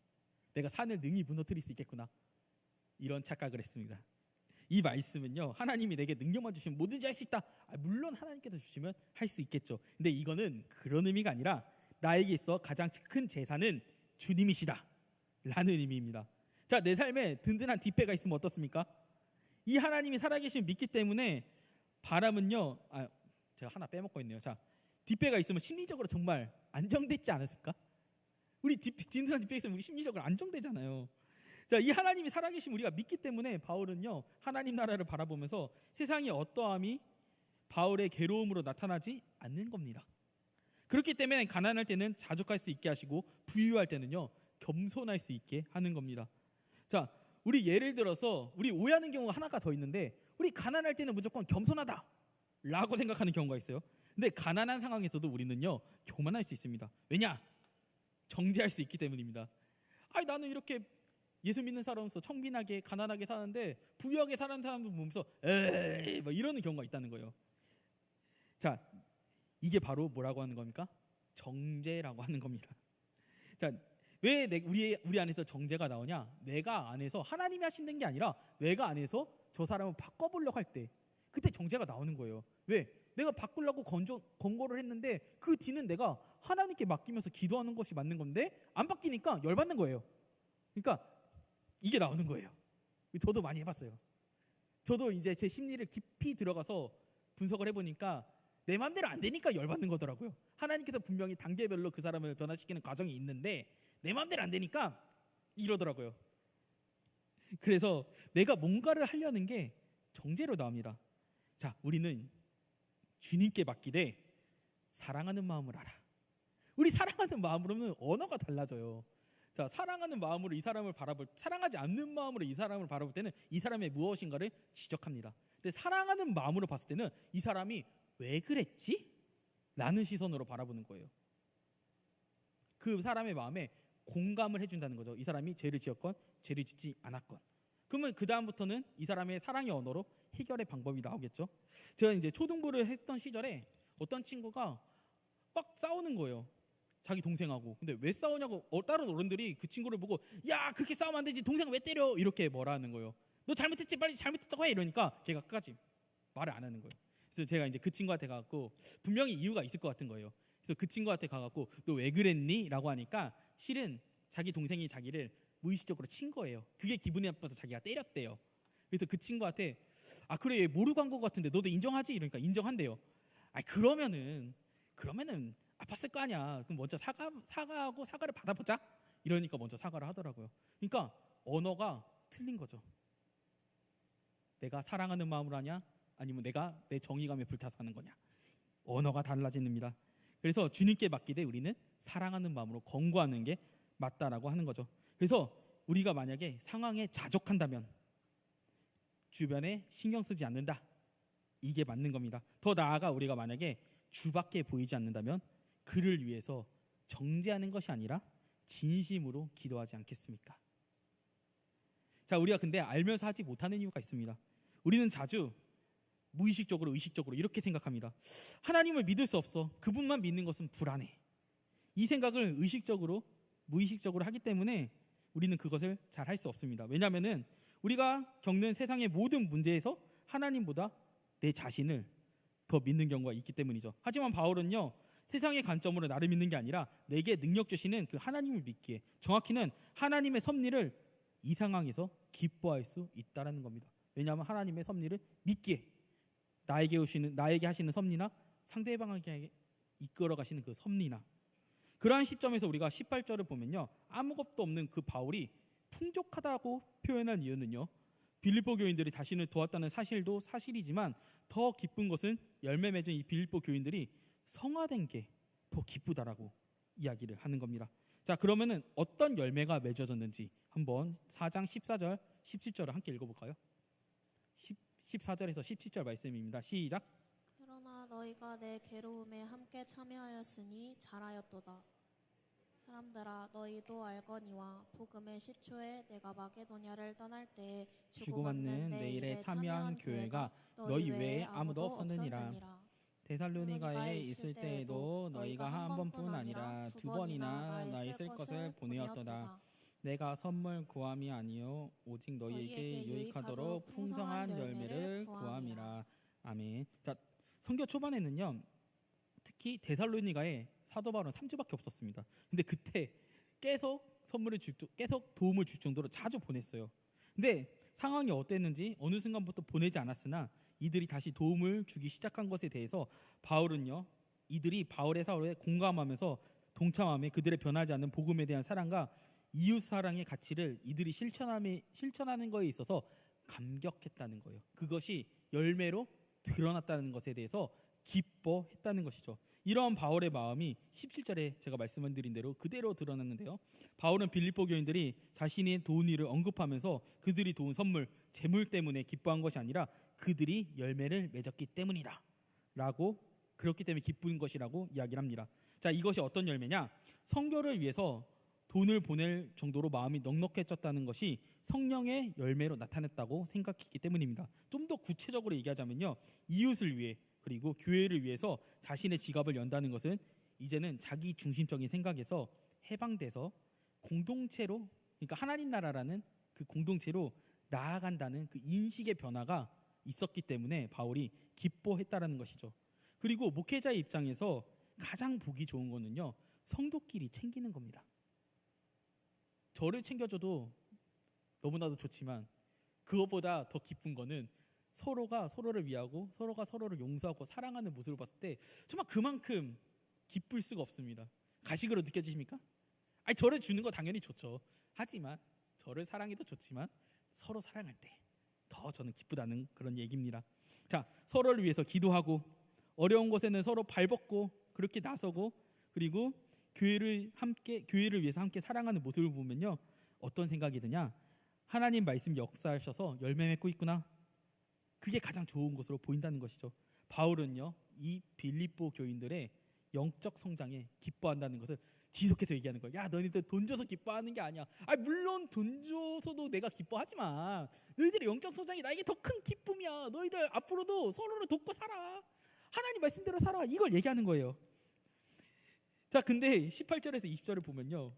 내가 산을 능히 무너뜨릴 수 있겠구나. 이런 착각을 했습니다. 이 말씀은요, 하나님이 내게 능력만 주시면 뭐든지 할 수 있다. 물론 하나님께서 주시면 할 수 있겠죠. 근데 이거는 그런 의미가 아니라 나에게 있어 가장 큰 재산은 주님이시다 라는 의미입니다. 자, 내 삶에 든든한 뒷배가 있으면 어떻습니까? 이 하나님이 살아계신 믿기 때문에 바람은요, 제가 하나 빼먹고 있네요. 자, 뒷배가 있으면 심리적으로 정말 안정되지 않았을까? 우리 든든한 뒷배 있으면 우리 심리적으로 안정되잖아요. 자, 이 하나님이 살아계신 우리가 믿기 때문에 바울은요, 하나님 나라를 바라보면서 세상의 어떠함이 바울의 괴로움으로 나타나지 않는 겁니다. 그렇기 때문에 가난할 때는 자족할 수 있게 하시고 부유할 때는요 겸손할 수 있게 하는 겁니다. 자, 우리 예를 들어서 우리 오해하는 경우가 하나가 더 있는데, 우리 가난할 때는 무조건 겸손하다 라고 생각하는 경우가 있어요. 근데 가난한 상황에서도 우리는요 교만할 수 있습니다. 왜냐? 정죄할 수 있기 때문입니다. 나는 이렇게 예수 믿는 사람으로서 청빈하게 가난하게 사는데 부유하게 사는 사람들 보면서 에이 막 이러는 경우가 있다는 거예요. 자, 이게 바로 뭐라고 하는 겁니까? 정죄라고 하는 겁니다. 자, 왜 우리 안에서 정죄가 나오냐? 내가 안에서 하나님이 하시는 게 아니라 내가 안에서 저 사람을 바꿔보려고 할 때 그때 정죄가 나오는 거예요. 왜? 내가 바꾸려고 권고를 했는데 그 뒤는 내가 하나님께 맡기면서 기도하는 것이 맞는 건데 안 바뀌니까 열받는 거예요. 그러니까 이게 나오는 거예요. 저도 많이 해봤어요. 저도 이제 제 심리를 깊이 들어가서 분석을 해보니까 내 마음대로 안 되니까 열받는 거더라고요. 하나님께서 분명히 단계별로 그 사람을 변화시키는 과정이 있는데 내 마음대로 안 되니까 이러더라고요. 그래서 내가 뭔가를 하려는 게 정죄로 나옵니다. 자, 우리는 주님께 맡기되 사랑하는 마음을 알아. 우리 사랑하는 마음으로는 언어가 달라져요. 자, 사랑하는 마음으로 이 사람을 사랑하지 않는 마음으로 이 사람을 바라볼 때는 이 사람의 무엇인가를 지적합니다. 근데 사랑하는 마음으로 봤을 때는 이 사람이 왜 그랬지? 라는 시선으로 바라보는 거예요. 그 사람의 마음에 공감을 해준다는 거죠. 이 사람이 죄를 지었건 죄를 짓지 않았건. 그러면 그 다음부터는 이 사람의 사랑의 언어로 해결의 방법이 나오겠죠. 제가 이제 초등부를 했던 시절에 어떤 친구가 막 싸우는 거예요. 자기 동생하고. 근데 왜 싸우냐고 다른 어른들이 그 친구를 보고 야 그렇게 싸우면 안 되지, 동생 왜 때려, 이렇게 뭐라 하는 거예요. 너 잘못했지, 빨리 잘못했다고 해, 이러니까 걔가 끝까지 말을 안 하는 거예요. 그래서 제가 이제 그 친구한테 가갖고 분명히 이유가 있을 것 같은 거예요. 그래서 그 친구한테 가갖고 너 왜 그랬니? 라고 하니까 실은 자기 동생이 자기를 무의식적으로 친 거예요. 그게 기분이 나빠서 자기가 때렸대요. 그래서 그 친구한테 그래 얘 모르고 한 거 같은데 너도 인정하지? 이러니까 인정한대요. 그러면은 아팠을 거 아니야. 그럼 먼저 사과하고 사과를 받아보자. 이러니까 먼저 사과를 하더라고요. 그러니까 언어가 틀린 거죠. 내가 사랑하는 마음으로 하냐? 아니면 내가 내 정의감에 불타서 하는 거냐? 언어가 달라집니다. 그래서 주님께 맡기되 우리는 사랑하는 마음으로 권고하는 게 맞다라고 하는 거죠. 그래서 우리가 만약에 상황에 자족한다면 주변에 신경 쓰지 않는다. 이게 맞는 겁니다. 더 나아가 우리가 만약에 주밖에 보이지 않는다면 그를 위해서 정죄하는 것이 아니라 진심으로 기도하지 않겠습니까? 자, 우리가 근데 알면서 하지 못하는 이유가 있습니다. 우리는 자주 무의식적으로 의식적으로 이렇게 생각합니다. 하나님을 믿을 수 없어. 그분만 믿는 것은 불안해. 이 생각을 의식적으로 무의식적으로 하기 때문에 우리는 그것을 잘 할 수 없습니다. 왜냐하면 우리가 겪는 세상의 모든 문제에서 하나님보다 내 자신을 더 믿는 경우가 있기 때문이죠. 하지만 바울은요, 세상의 관점으로 나를 믿는 게 아니라 내게 능력 주시는 그 하나님을 믿기에, 정확히는 하나님의 섭리를 이 상황에서 기뻐할 수 있다라는 겁니다. 왜냐하면 하나님의 섭리를 믿기에 나에게 하시는 섭리나 상대방에게 이끌어 가시는 그 섭리나, 그러한 시점에서 우리가 18절을 보면요, 아무것도 없는 그 바울이 풍족하다고 표현한 이유는요, 빌립보 교인들이 자신을 도왔다는 사실도 사실이지만 더 기쁜 것은 열매 맺은 이 빌립보 교인들이 성화된 게 더 기쁘다라고 이야기를 하는 겁니다. 자, 그러면은 어떤 열매가 맺어졌는지 한번 4장 14절 17절을 함께 읽어볼까요? 14절에서 17절 말씀입니다. 시작. 그러나 너희가 내 괴로움에 함께 참여하였으니 잘하였도다. 사람들아, 너희도 알거니와 복음의 시초에 내가 마게도냐를 떠날 때 주고받는 내 일에 참여한 교회가 너희 외에 아무도 없었느니라. 데살로니가에 있을 때에도 너희가 한 번뿐 아니라 두 번이나 나의 쓸 것을 보내었도다. 내가 선물 구함이 아니요 오직 너희에게 유익하도록 풍성한 열매를 구함이라. 아멘. 자, 성경 초반에는요, 특히 데살로니가에 사도 바울은 3주밖에 없었습니다. 근데 그때 계속 계속 도움을 줄 정도로 자주 보냈어요. 근데 상황이 어땠는지 어느 순간부터 보내지 않았으나 이들이 다시 도움을 주기 시작한 것에 대해서 바울은요, 이들이 바울의 사울에 공감하면서 동참하며 그들의 변하지 않는 복음에 대한 사랑과 이웃 사랑의 가치를 이들이 실천하는 것에 있어서 감격했다는 거예요. 그것이 열매로 드러났다는 것에 대해서 기뻐했다는 것이죠. 이러한 바울의 마음이 17절에 제가 말씀드린 대로 그대로 드러났는데요. 바울은 빌립보 교인들이 자신의 도운 일을 언급하면서 그들이 도운 선물, 재물 때문에 기뻐한 것이 아니라 그들이 열매를 맺었기 때문이다 라고, 그렇기 때문에 기쁜 것이라고 이야기를 합니다. 자, 이것이 어떤 열매냐? 선교를 위해서 돈을 보낼 정도로 마음이 넉넉해졌다는 것이 성령의 열매로 나타났다고 생각했기 때문입니다. 좀 더 구체적으로 얘기하자면요, 이웃을 위해 그리고 교회를 위해서 자신의 지갑을 연다는 것은 이제는 자기 중심적인 생각에서 해방돼서 공동체로, 그러니까 하나님 나라라는 그 공동체로 나아간다는 그 인식의 변화가 있었기 때문에 바울이 기뻐했다라는 것이죠. 그리고 목회자의 입장에서 가장 보기 좋은 거는요, 성도끼리 챙기는 겁니다. 저를 챙겨줘도 너무나도 좋지만 그것보다 더 기쁜 거는 서로가 서로를 위하고 서로가 서로를 용서하고 사랑하는 모습을 봤을 때 정말 그만큼 기쁠 수가 없습니다. 가식으로 느껴지십니까? 아니, 저를 주는 거 당연히 좋죠. 하지만 저를 사랑해도 좋지만 서로 사랑할 때 더 저는 기쁘다는 그런 얘기입니다. 자, 서로를 위해서 기도하고 어려운 곳에는 서로 발벗고 그렇게 나서고, 그리고 교회를 위해서 함께 사랑하는 모습을 보면요, 어떤 생각이 드냐? 하나님 말씀 역사하셔서 열매 맺고 있구나. 그게 가장 좋은 것으로 보인다는 것이죠. 바울은요, 이 빌립보 교인들의 영적 성장에 기뻐한다는 것을 지속해서 얘기하는 거예요. 야, 너희들 돈 줘서 기뻐하는 게 아니야. 물론 돈 줘서도 내가 기뻐하지만 너희들의 영적 성장이 나에게 더 큰 기쁨이야. 너희들 앞으로도 서로를 돕고 살아. 하나님 말씀대로 살아. 이걸 얘기하는 거예요. 자, 근데 18절에서 20절을 보면요,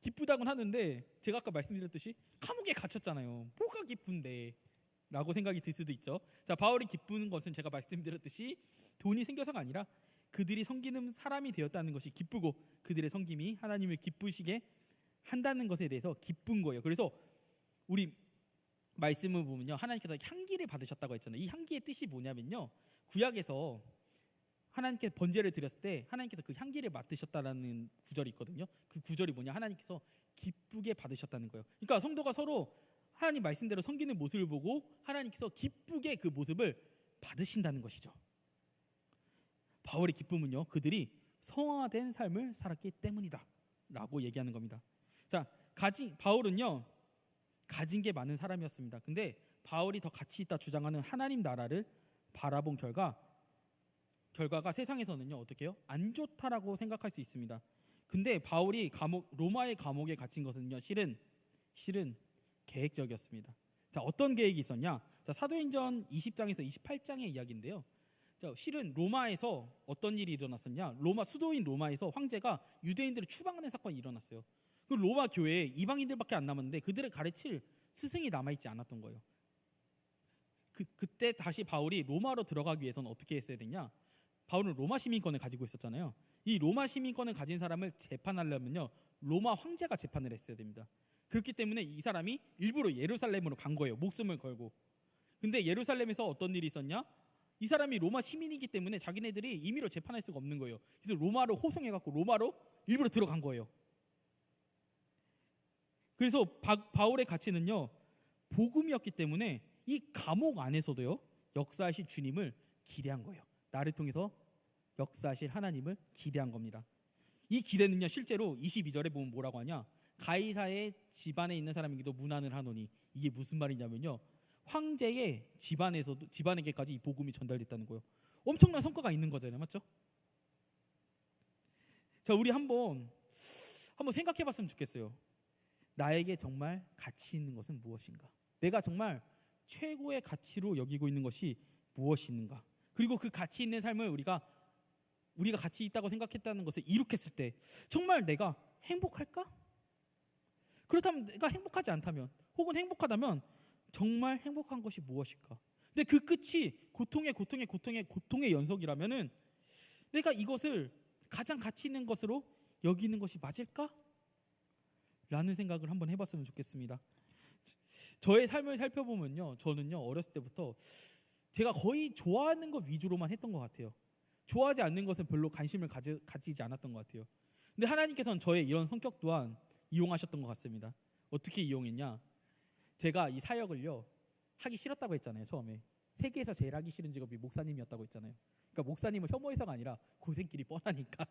기쁘다고는 하는데 제가 아까 말씀드렸듯이 감옥에 갇혔잖아요. 뭐가 기쁜데? 라고 생각이 들 수도 있죠. 자, 바울이 기쁘는 것은 제가 말씀드렸듯이 돈이 생겨서가 아니라 그들이 섬기는 사람이 되었다는 것이 기쁘고 그들의 섬김이 하나님을 기쁘시게 한다는 것에 대해서 기쁜 거예요. 그래서 우리 말씀을 보면요, 하나님께서 향기를 받으셨다고 했잖아요. 이 향기의 뜻이 뭐냐면요, 구약에서 하나님께 번제를 드렸을 때 하나님께서 그 향기를 맡으셨다라는 구절이 있거든요. 그 구절이 뭐냐? 하나님께서 기쁘게 받으셨다는 거예요. 그러니까 성도가 서로 하나님 말씀대로 섬기는 모습을 보고 하나님께서 기쁘게 그 모습을 받으신다는 것이죠. 바울의 기쁨은요, 그들이 성화된 삶을 살았기 때문이다 라고 얘기하는 겁니다. 자, 바울은요, 가진 게 많은 사람이었습니다. 근데 바울이 더 가치 있다 주장하는 하나님 나라를 바라본 결과가 세상에서는요, 어떻게 해요? 안 좋다라고 생각할 수 있습니다. 근데 바울이 로마의 감옥에 갇힌 것은요, 실은 계획적이었습니다. 자, 어떤 계획이 있었냐? 자, 사도행전 20장에서 28장의 이야기인데요. 자, 실은 로마에서 어떤 일이 일어났었냐? 수도인 로마에서 황제가 유대인들을 추방하는 사건이 일어났어요. 그 로마 교회에 이방인들밖에 안 남았는데 그들을 가르칠 스승이 남아있지 않았던 거예요. 그때 다시 바울이 로마로 들어가기 위해서는 어떻게 했어야 되냐? 바울은 로마 시민권을 가지고 있었잖아요. 이 로마 시민권을 가진 사람을 재판하려면요, 로마 황제가 재판을 했어야 됩니다. 그렇기 때문에 이 사람이 일부러 예루살렘으로 간 거예요. 목숨을 걸고. 근데 예루살렘에서 어떤 일이 있었냐? 이 사람이 로마 시민이기 때문에 자기네들이 임의로 재판할 수가 없는 거예요. 그래서 로마로 호송해갖고 로마로 일부러 들어간 거예요. 그래서 바울의 가치는요, 복음이었기 때문에 이 감옥 안에서도요, 역사하실 주님을 기대한 거예요. 나를 통해서 역사하실 하나님을 기대한 겁니다. 이 기대는요, 실제로 22절에 보면 뭐라고 하냐? 가이사의 집안에 있는 사람에게도 문안을 하노니, 이게 무슨 말이냐면요, 황제의 집안에게까지 이 복음이 전달됐다는 거예요. 엄청난 성과가 있는 거잖아요, 맞죠? 자, 우리 한번 생각해봤으면 좋겠어요. 나에게 정말 가치 있는 것은 무엇인가? 내가 정말 최고의 가치로 여기고 있는 것이 무엇인가? 그리고 그 가치 있는 삶을 우리가 가치 있다고 생각했다는 것을 이룩했을 때 정말 내가 행복할까? 그렇다면 내가 행복하지 않다면 혹은 행복하다면 정말 행복한 것이 무엇일까? 근데 그 끝이 고통의 연속이라면은 내가 이것을 가장 가치 있는 것으로 여기는 것이 맞을까? 라는 생각을 한번 해봤으면 좋겠습니다. 저의 삶을 살펴보면요, 저는요 어렸을 때부터 제가 거의 좋아하는 것 위주로만 했던 것 같아요. 좋아하지 않는 것은 별로 관심을 가지지 않았던 것 같아요. 근데 하나님께서는 저의 이런 성격 또한 이용하셨던 것 같습니다. 어떻게 이용했냐? 제가 이 사역을요 하기 싫었다고 했잖아요. 처음에 세계에서 제일 하기 싫은 직업이 목사님이었다고 했잖아요. 그러니까 목사님은 혐오해서가 아니라 고생길이 뻔하니까.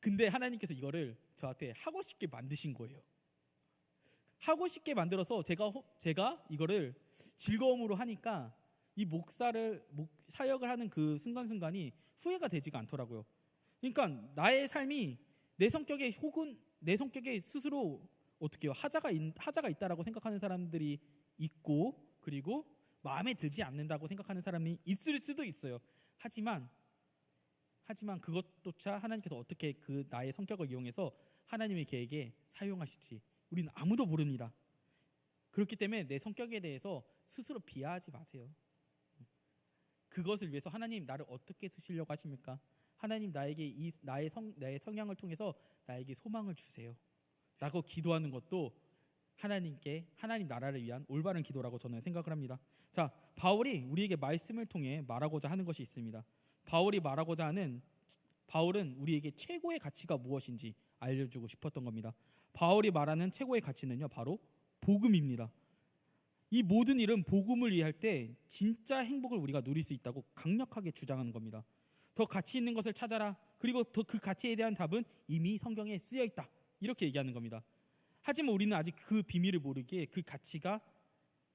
근데 하나님께서 이거를 저한테 하고 싶게 만드신 거예요. 하고 싶게 만들어서 제가 이거를 즐거움으로 하니까 이 사역을 하는 그 순간순간이 후회가 되지가 않더라고요. 그러니까 나의 삶이 내 성격에 혹은 내 성격에 스스로 어떻게 해요? 하자가 있다라고 생각하는 사람들이 있고, 그리고 마음에 들지 않는다고 생각하는 사람이 있을 수도 있어요. 하지만 그것조차 하나님께서 어떻게 그 나의 성격을 이용해서 하나님의 계획에 사용하실지 우리는 아무도 모릅니다. 그렇기 때문에 내 성격에 대해서 스스로 비하하지 마세요. 그것을 위해서 하나님 나를 어떻게 쓰시려고 하십니까? 하나님 나에게 나의 성향을 통해서 나에게 소망을 주세요 라고 기도하는 것도 하나님 나라를 위한 올바른 기도라고 저는 생각을 합니다. 자, 바울이 우리에게 말씀을 통해 말하고자 하는 것이 있습니다. 바울은 우리에게 최고의 가치가 무엇인지 알려주고 싶었던 겁니다. 바울이 말하는 최고의 가치는요 바로 복음입니다. 이 모든 일은 복음을 이해할 때 진짜 행복을 우리가 누릴 수 있다고 강력하게 주장하는 겁니다. 더 가치 있는 것을 찾아라. 그리고 더 그 가치에 대한 답은 이미 성경에 쓰여 있다. 이렇게 얘기하는 겁니다. 하지만 우리는 아직 그 비밀을 모르기에 그 가치가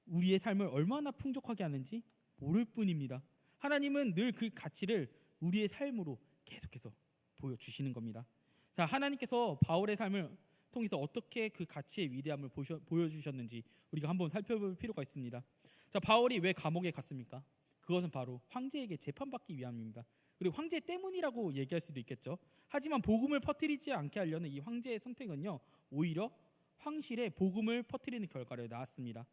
우리의 삶을 얼마나 풍족하게 하는지 모를 뿐입니다. 하나님은 늘 그 가치를 우리의 삶으로 계속해서 보여주시는 겁니다. 자, 하나님께서 바울의 삶을 통해서 어떻게 그 가치의 위대함을 보여주셨는지 우리가 한번 살펴볼 필요가 있습니다. 자, 바울이 왜 감옥에 갔습니까? 그것은 바로 황제에게 재판받기 위함입니다. 그리고 황제 때문이라고 얘기할 수도 있겠죠. 하지만 복음을 퍼뜨리지 않게 하려는 이 황제의 선택은요 오히려 황실에 복음을 퍼뜨리는 결과를 낳았습니다.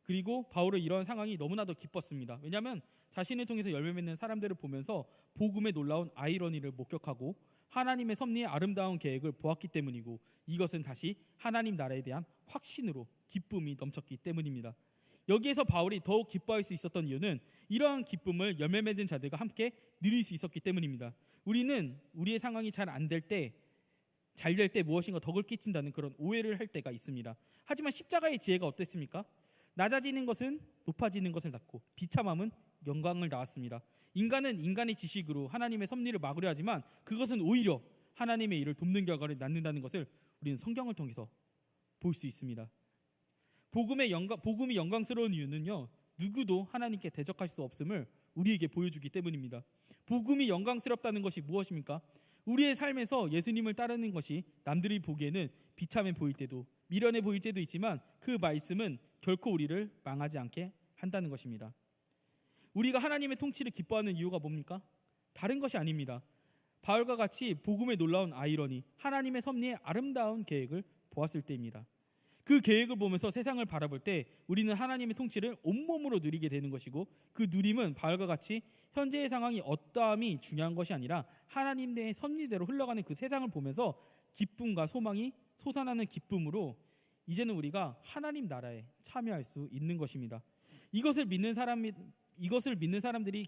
그리고 바울은 이런 상황이 너무나도 기뻤습니다. 왜냐하면 자신을 통해서 열매 맺는 사람들을 보면서 복음의 놀라운 아이러니를 목격하고 하나님의 섭리의 아름다운 계획을 보았기 때문이고, 이것은 다시 하나님 나라에 대한 확신으로 기쁨이 넘쳤기 때문입니다. 여기에서 바울이 더욱 기뻐할 수 있었던 이유는 이러한 기쁨을 열매 맺은 자들과 함께 누릴 수 있었기 때문입니다. 우리는 우리의 상황이 잘 안 될 때, 잘 될 때 무엇인가 덕을 끼친다는 그런 오해를 할 때가 있습니다. 하지만 십자가의 지혜가 어땠습니까? 낮아지는 것은 높아지는 것을 낳고 비참함은 영광을 낳았습니다. 인간은 인간의 지식으로 하나님의 섭리를 막으려 하지만 그것은 오히려 하나님의 일을 돕는 결과를 낳는다는 것을 우리는 성경을 통해서 볼 수 있습니다. 복음이 영광스러운 이유는요 누구도 하나님께 대적할 수 없음을 우리에게 보여주기 때문입니다. 복음이 영광스럽다는 것이 무엇입니까? 우리의 삶에서 예수님을 따르는 것이 남들이 보기에는 비참해 보일 때도 미련해 보일 때도 있지만 그 말씀은 결코 우리를 망하지 않게 한다는 것입니다. 우리가 하나님의 통치를 기뻐하는 이유가 뭡니까? 다른 것이 아닙니다. 바울과 같이 복음의 놀라운 아이러니, 하나님의 섭리의 아름다운 계획을 보았을 때입니다. 그 계획을 보면서 세상을 바라볼 때 우리는 하나님의 통치를 온몸으로 누리게 되는 것이고, 그 누림은 바울과 같이 현재의 상황이 어떠함이 중요한 것이 아니라 하나님의 섭리대로 흘러가는 그 세상을 보면서 기쁨과 소망이 솟아나는 기쁨으로 이제는 우리가 하나님 나라에 참여할 수 있는 것입니다. 이것을 믿는 사람들이 믿는 사람들의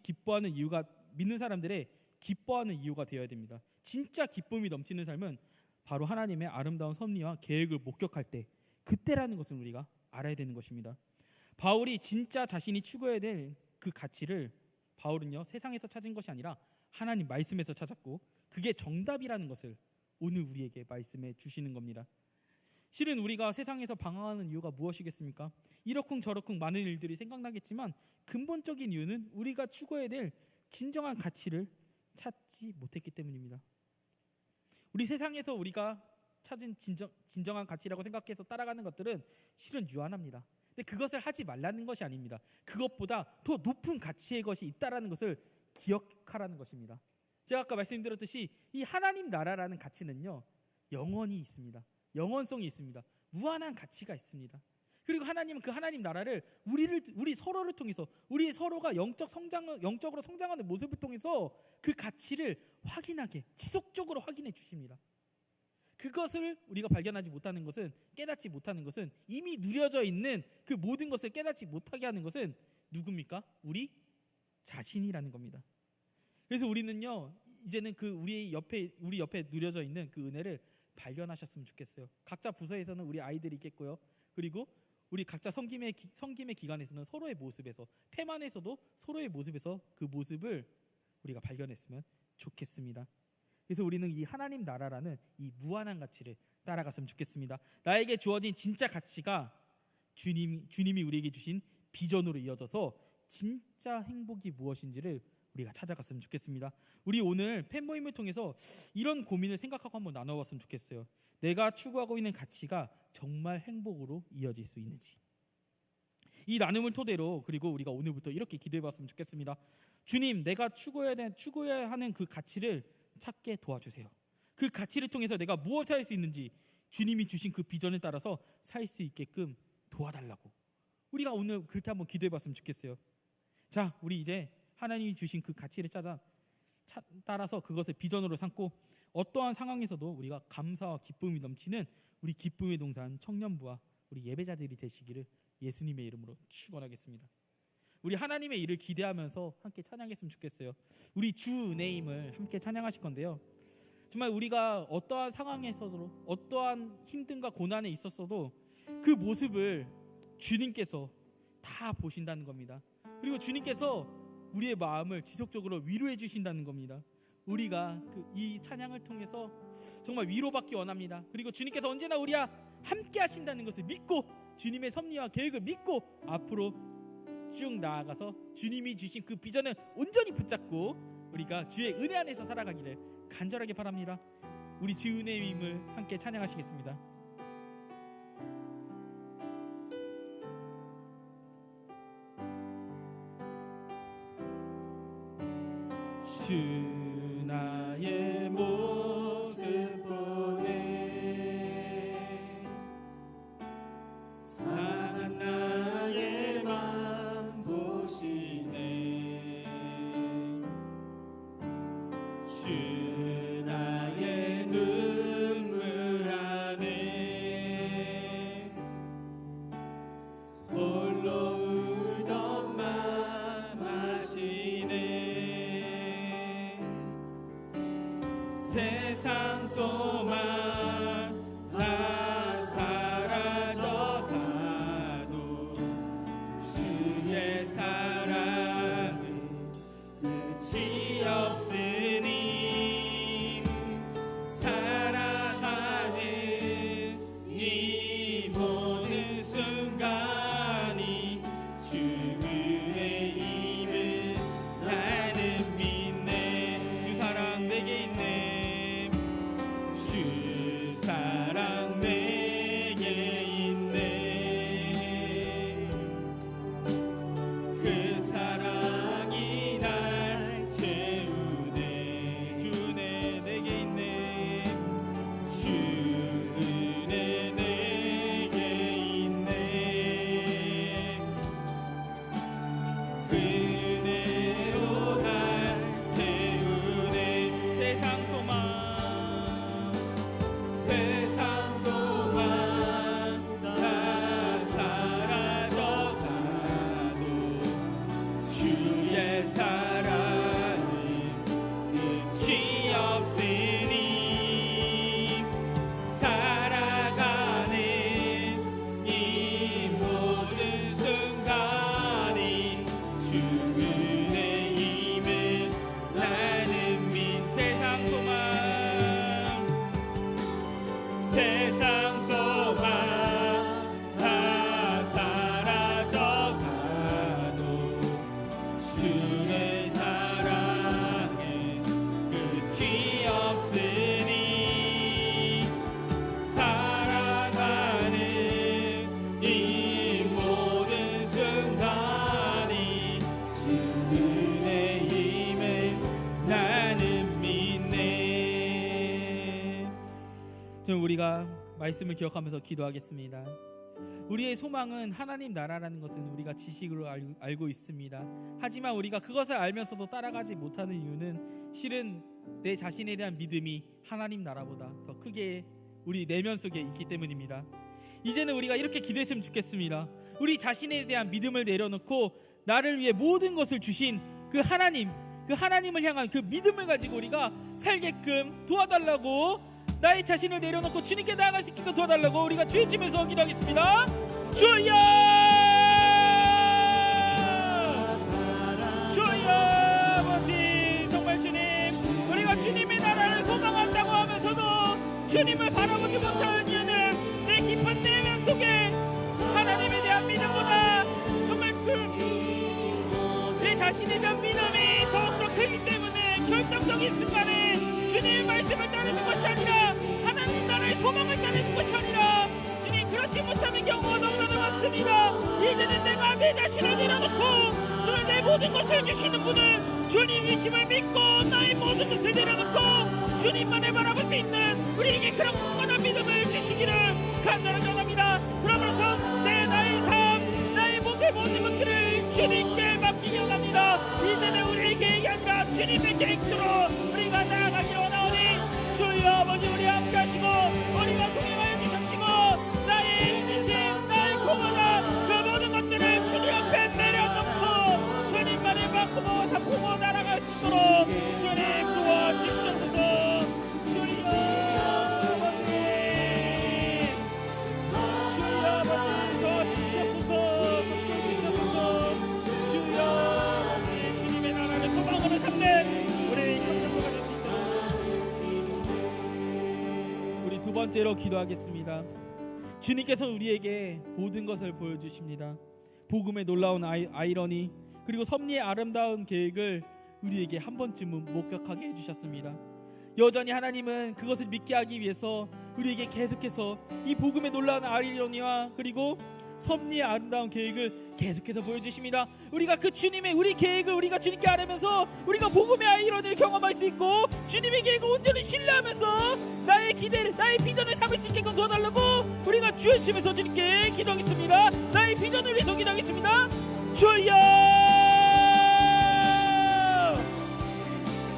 기뻐하는 이유가 되어야 됩니다. 진짜 기쁨이 넘치는 삶은 바로 하나님의 아름다운 섭리와 계획을 목격할 때, 그때라는 것을 우리가 알아야 되는 것입니다. 바울이 진짜 자신이 추구해야 될 그 가치를 바울은요 세상에서 찾은 것이 아니라 하나님 말씀에서 찾았고, 그게 정답이라는 것을 오늘 우리에게 말씀해 주시는 겁니다. 실은 우리가 세상에서 방황하는 이유가 무엇이겠습니까? 이러쿵저러쿵 많은 일들이 생각나겠지만 근본적인 이유는 우리가 추구해야 될 진정한 가치를 찾지 못했기 때문입니다. 우리 세상에서 우리가 찾은 진정한 가치라고 생각해서 따라가는 것들은 실은 유한합니다. 근데 그것을 하지 말라는 것이 아닙니다. 그것보다 더 높은 가치의 것이 있다라는 것을 기억하라는 것입니다. 제가 아까 말씀드렸듯이 이 하나님 나라라는 가치는요, 영원히 있습니다. 영원성이 있습니다. 무한한 가치가 있습니다. 그리고 하나님은 그 하나님 나라를 우리 서로를 통해서, 우리 서로가 영적으로 성장하는 모습을 통해서 그 가치를 확인하게, 지속적으로 확인해 주십니다. 그것을 우리가 발견하지 못하는 것은, 깨닫지 못하는 것은, 이미 누려져 있는 그 모든 것을 깨닫지 못하게 하는 것은 누굽니까? 우리 자신이라는 겁니다. 그래서 우리는요, 이제는 그 우리 옆에 누려져 있는 그 은혜를 발견하셨으면 좋겠어요. 각자 부서에서는 우리 아이들이 있겠고요. 그리고 우리 각자 섬김의 기관에서는 서로의 모습에서, 폐만에서도 서로의 모습에서 그 모습을 우리가 발견했으면 좋겠습니다. 그래서 우리는 이 하나님 나라라는 이 무한한 가치를 따라갔으면 좋겠습니다. 나에게 주어진 진짜 가치가 주님이 우리에게 주신 비전으로 이어져서 진짜 행복이 무엇인지를 우리가 찾아갔으면 좋겠습니다. 우리 오늘 팬 모임을 통해서 이런 고민을 생각하고 한번 나눠봤으면 좋겠어요. 내가 추구하고 있는 가치가 정말 행복으로 이어질 수 있는지. 이 나눔을 토대로, 그리고 우리가 오늘부터 이렇게 기도해봤으면 좋겠습니다. 주님, 내가 추구해야 하는 그 가치를 찾게 도와주세요. 그 가치를 통해서 내가 무엇을 할 수 있는지 주님이 주신 그 비전에 따라서 살 수 있게끔 도와달라고. 우리가 오늘 그렇게 한번 기도해봤으면 좋겠어요. 자, 우리 이제 하나님이 주신 그 가치를 따라서 그것을 비전으로 삼고 어떠한 상황에서도 우리가 감사와 기쁨이 넘치는 우리 기쁨의 동산 청년부와 우리 예배자들이 되시기를 예수님의 이름으로 축원하겠습니다. 우리 하나님의 일을 기대하면서 함께 찬양했으면 좋겠어요. 우리 주 은혜임을 함께 찬양하실 건데요. 정말 우리가 어떠한 상황에서도, 어떠한 힘듦과 고난에 있었어도 그 모습을 주님께서 다 보신다는 겁니다. 그리고 주님께서 우리의 마음을 지속적으로 위로해 주신다는 겁니다. 우리가 이 찬양을 통해서 정말 위로받기 원합니다. 그리고 주님께서 언제나 우리와 함께 하신다는 것을 믿고, 주님의 섭리와 계획을 믿고 앞으로 쭉 나아가서 주님이 주신 그 비전을 온전히 붙잡고 우리가 주의 은혜 안에서 살아가기를 간절하게 바랍니다. 우리 주 은혜의 힘을 함께 찬양하시겠습니다. 주 나의 모습 보네, 상한 나의 맘 보시네. 주 나의 눈물 안에 홀로 울던 맘 하시네. 우리가 말씀을 기억하면서 기도하겠습니다. 우리의 소망은 하나님 나라라는 것은 우리가 지식으로 알고 있습니다. 하지만 우리가 그것을 알면서도 따라가지 못하는 이유는 실은 내 자신에 대한 믿음이 하나님 나라보다 더 크게 우리 내면 속에 있기 때문입니다. 이제는 우리가 이렇게 기도했으면 좋겠습니다. 우리 자신에 대한 믿음을 내려놓고 나를 위해 모든 것을 주신 그 하나님을 향한 그 믿음을 가지고 우리가 살게끔 도와달라고, 나의 자신을 내려놓고 주님께 나아갈 수 있게 도와달라고 우리가 주의치면서 기도하겠습니다. 주여! 주여 아버지, 정말 주님, 우리가 주님의 나라를 소망한다고 하면서도 주님을 바라보지 못하는 이유는 내 깊은 내면 속에 하나님에 대한 믿음보다 정말 내 자신에 대한 믿음이 더욱더 크기 때문에 결정적인 순간에 주님의 말씀을 따르는 것이 아니라 하나님 나라의 소망을 따르는 것이 아니라 주님, 그렇지 못하는 경우가 너무나 많습니다. 이제는 내가 내 자신을 내려놓고 내 모든 것을 주시는 분은 주님이심을 믿고 나의 모든 것을 내려놓고 주님만을 바라볼 수 있는 우리에게 그런 굳건한 믿음을 주시기를 간절히 원합니다. 그러면서 나의 삶, 나의 모든 것들을 주님께 맡기기 원합니다. 이제는 우리의 계획이 아니라 주님의 계획대로 우리가 나아가기 원하오니 주여 아버지, 우리 함께 하시고 우리가 동행하여 주십시고 나의 인생, 나의 공헌한 그 모든 것들을 주님 앞에 내려놓고 주님만을 바꾸고 날아갈 수 있도록 주님 도와주시옵소서. 주여 아버지, 주여 아버지 도와주시옵소서. 주여 아버지, 주님의 나라를 소망으로 삼는 우리 청년부가 될 수 있도록 우리 두 번째로 기도하겠습니다. 주님께서 우리에게 모든 것을 보여주십니다. 복음의 놀라운 아이러니 그리고 섭리의 아름다운 계획을 우리에게 한 번쯤은 목격하게 해주셨습니다. 여전히 하나님은 그것을 믿게 하기 위해서 우리에게 계속해서 이 복음의 놀라운 아이러니와 그리고 섭리의 아름다운 계획을 계속해서 보여주십니다. 우리가 그 주님의 우리 계획을 우리가 주님께 아뢰면서 우리가 복음의 아이러니를 경험할 수 있고 주님의 계획을 온전히 신뢰하면서 나의 기대를, 나의 비전을 삼을 수 있게끔 도와달라고 우리가 주여 치면서 주님께 기도하겠습니다. 나의 비전을 위해서 기도하겠습니다. 주여!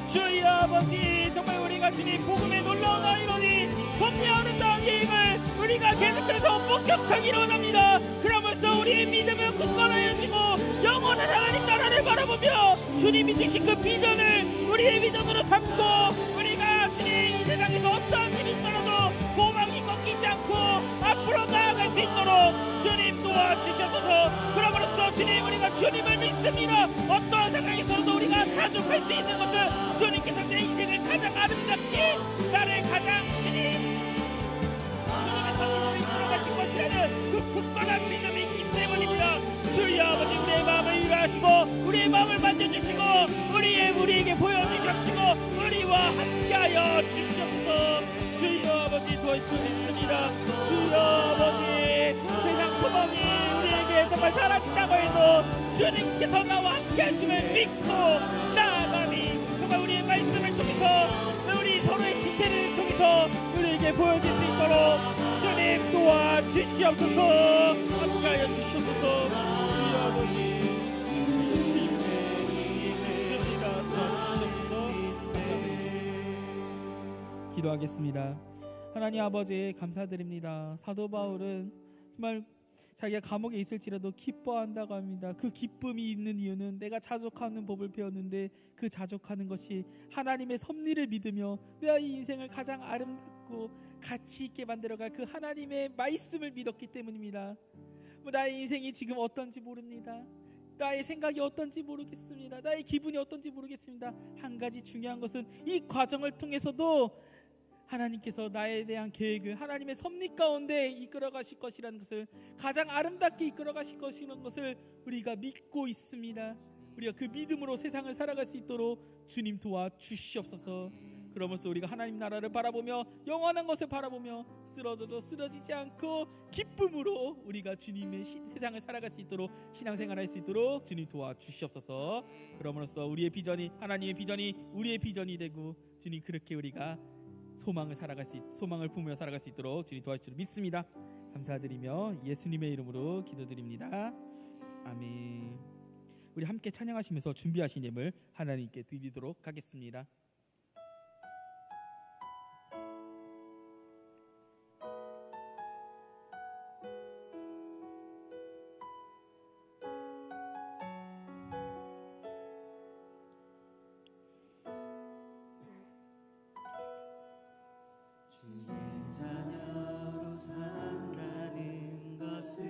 주여 아버지, 정말 우리가 주님 복음의 놀라운 아이러니 섭리 아름다운 계획을 우리가 계속해서 목격하기를 원합니다. 그러면서 우리의 믿음을 굳건하여지고 영원한 하나님 나라를 바라보며 주님이 주신 그 비전을 우리의 비전으로 삼고 우리가 주님 이 세상에서 어떠한 일이 있더라도 소망이 꺾이지 않고 앞으로 나아갈 수 있도록 주님 도와주셔서 그럼으로써 주님, 우리가 주님을 믿습니다. 어떠한 상황에서도 우리가 자족할 수 있는 것은 주님께서 내 인생을 가장 아름답게, 나를 가장 주님의 선으로 이끌어가신 것이라는 그 굳건한 믿음이 있기 때문입니다. 주여 아버지, 우리의 마음을 위로하시고 우리의 마음을 만져주시고 우리에게 보여주시옵시고 우리와 함께하여 주시옵소서. 주여 아버지, 도와주시옵습니다. 주여 아버지, 세상 소망이 우리에게 정말 사라진다고 해도 주님께서 나와 함께 하심을 믿고 나아가니 정말 우리의 말씀을 통해서 우리 서로의 지체를 통해서 우리에게 보여줄 수 있도록 주님 도와주시옵소서. 함께하여 주시옵소서. 주여 아버지, 믿습니다. 도와주시옵소서. 감사드립니다. 기도하겠습니다. 하나님 아버지, 감사드립니다. 사도 바울은 정말 자기가 감옥에 있을지라도 기뻐한다고 합니다. 그 기쁨이 있는 이유는 내가 자족하는 법을 배웠는데 그 자족하는 것이 하나님의 섭리를 믿으며 내 인생을 가장 아름답고 가치 있게 만들어갈 그 하나님의 말씀을 믿었기 때문입니다. 나의 인생이 지금 어떤지 모릅니다. 나의 생각이 어떤지 모르겠습니다. 나의 기분이 어떤지 모르겠습니다. 한 가지 중요한 것은 이 과정을 통해서도 하나님께서 나에 대한 계획을 하나님의 섭리 가운데 이끌어 가실 것이라는 것을, 가장 아름답게 이끌어 가실 것이라는 것을 우리가 믿고 있습니다. 우리가 그 믿음으로 세상을 살아갈 수 있도록 주님 도와주시옵소서. 그러면서 우리가 하나님 나라를 바라보며 영원한 것을 바라보며 쓰러져도 쓰러지지 않고 기쁨으로 우리가 주님의 세상을 살아갈 수 있도록, 신앙생활할 수 있도록 주님 도와주시옵소서. 그러므로써 우리의 비전이, 하나님의 비전이 우리의 비전이 되고 주님, 그렇게 우리가 소망을 품으며 살아갈 수 있도록 주님 도와주실 줄 믿습니다. 감사드리며 예수님의 이름으로 기도드립니다. 아멘. 우리 함께 찬양하시면서 준비하신 예물 하나님께 드리도록 하겠습니다. 주의 자녀로 산다는 것은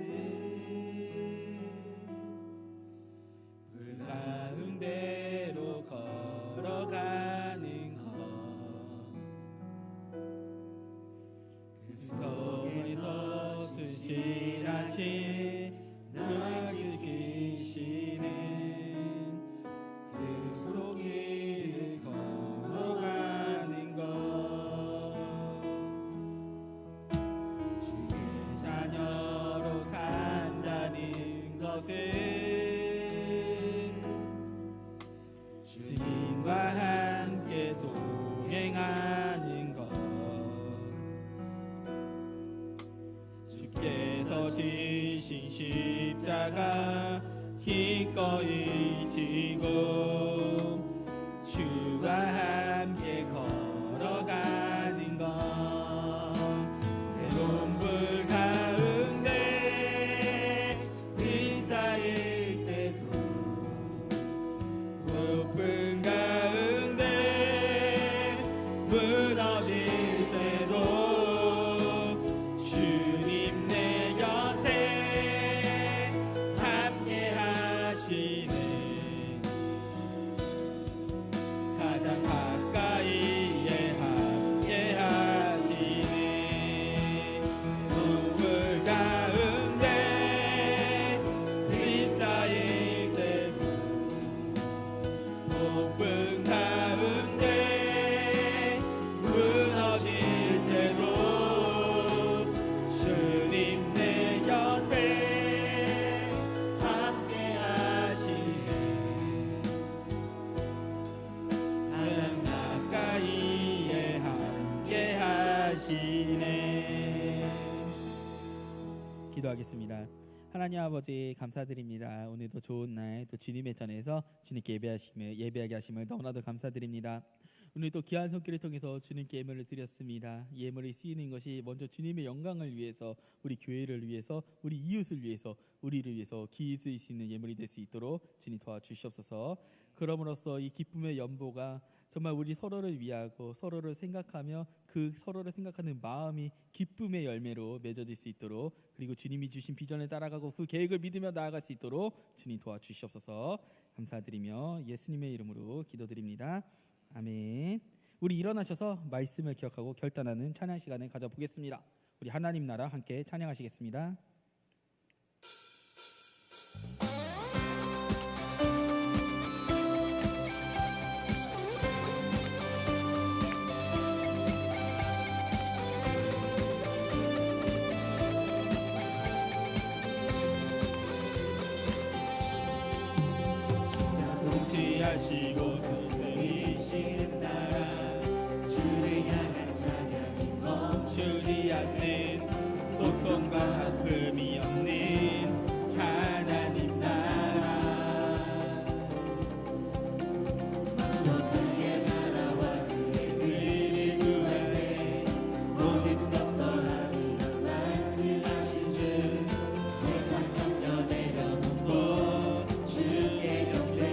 불 가운데로 걸어가는 것, 그 속에서 순실하신 나를 계시는 그 속길을 걸어가는 것, 주의 자녀로 산다는 것은 주님과 함께 동행하는 것, 주께서 지신 십자가 기꺼이 지고 주와 함께 걸어가는 것, 해로운 불 가운데 휘싸일 때도 높은 가운데 무너질 때도 주님 내 곁에 함께 하시네. 가장 가까이에 함께 하시네. 눈물 가운데 휘싸일 때도 높은 가운데 무너질 때도 주님 내 곁에 함께 하시네. 가장 가까이에 함께 하시네. 기도하겠습니다. 하나님 아버지 감사드립니다. 오늘도 좋은 날 또 주님의 전에서 주님께 예배하게 하심을 너무나도 감사드립니다. 오늘도 귀한 손길을 통해서 주님께 예물을 드렸습니다. 예물이 쓰이는 것이 먼저 주님의 영광을 위해서, 우리 교회를 위해서, 우리 이웃을 위해서, 우리를 위해서 귀히 쓰일 수 있는 예물이 될 수 있도록 주님 도와주시옵소서. 그럼으로써 이 기쁨의 연보가 정말 우리 서로를 위하고 서로를 생각하며 그 서로를 생각하는 마음이 기쁨의 열매로 맺어질 수 있도록, 그리고 주님이 주신 비전을 따라가고 그 계획을 믿으며 나아갈 수 있도록 주님 도와주시옵소서. 감사드리며 예수님의 이름으로 기도드립니다. 아멘. 우리 일어나셔서 말씀을 기억하고 결단하는 찬양 시간을 가져보겠습니다. 우리 하나님 나라 함께 찬양하시겠습니다. 통치하시고 다스리시는 나라, 주를 향한 찬양이 멈추지 않는, 고통과 아픔이 없는 하나님 나라. 먼저 그의 나라와 그의 의를 구하되 모든 것 더하리라 말씀하신 주, 세상 염려 내려놓고 주께 경배.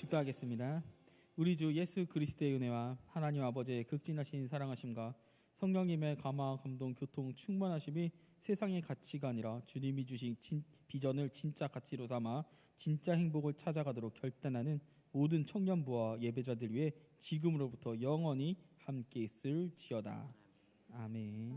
기도하겠습니다. 우리 주 예수 그리스도의 은혜와 하나님 아버지의 극진하신 사랑하심과 성령님의 감화, 감동, 교통, 충만하심이 세상의 가치가 아니라 주님이 주신 비전을 진짜 가치로 삼아 진짜 행복을 찾아가도록 결단하는 모든 청년부와 예배자들 위해 지금으로부터 영원히 함께 있을지어다. 아멘.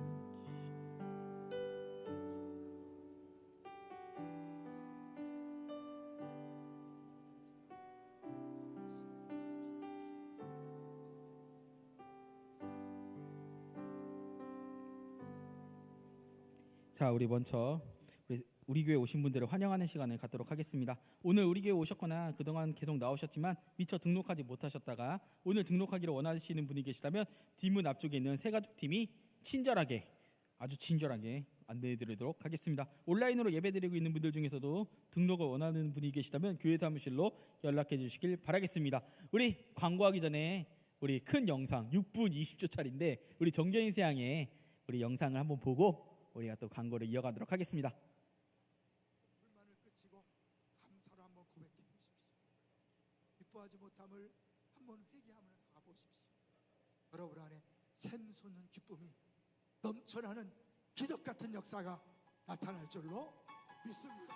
자, 우리 먼저 우리 교회 오신 분들을 환영하는 시간을 갖도록 하겠습니다. 오늘 우리 교회 오셨거나 그동안 계속 나오셨지만 미처 등록하지 못하셨다가 오늘 등록하기를 원하시는 분이 계시다면 뒷문 앞쪽에 있는 새가족팀이 친절하게, 아주 친절하게 안내해드리도록 하겠습니다. 온라인으로 예배드리고 있는 분들 중에서도 등록을 원하는 분이 계시다면 교회 사무실로 연락해 주시길 바라겠습니다. 우리 광고하기 전에 우리 큰 영상 6분 20초짜리인데 우리 정견이 세양의 우리 영상을 한번 보고 우리가 또 광고를 이어가도록 하겠습니다. 불만을 그치고 감사로 한번 고백해 보십시오. 기뻐하지 못함을 한번 회개하면 가보십시오. 여러분 안에 샘솟는 기쁨이 넘쳐나는 기적 같은 역사가 나타날 줄로 믿습니다.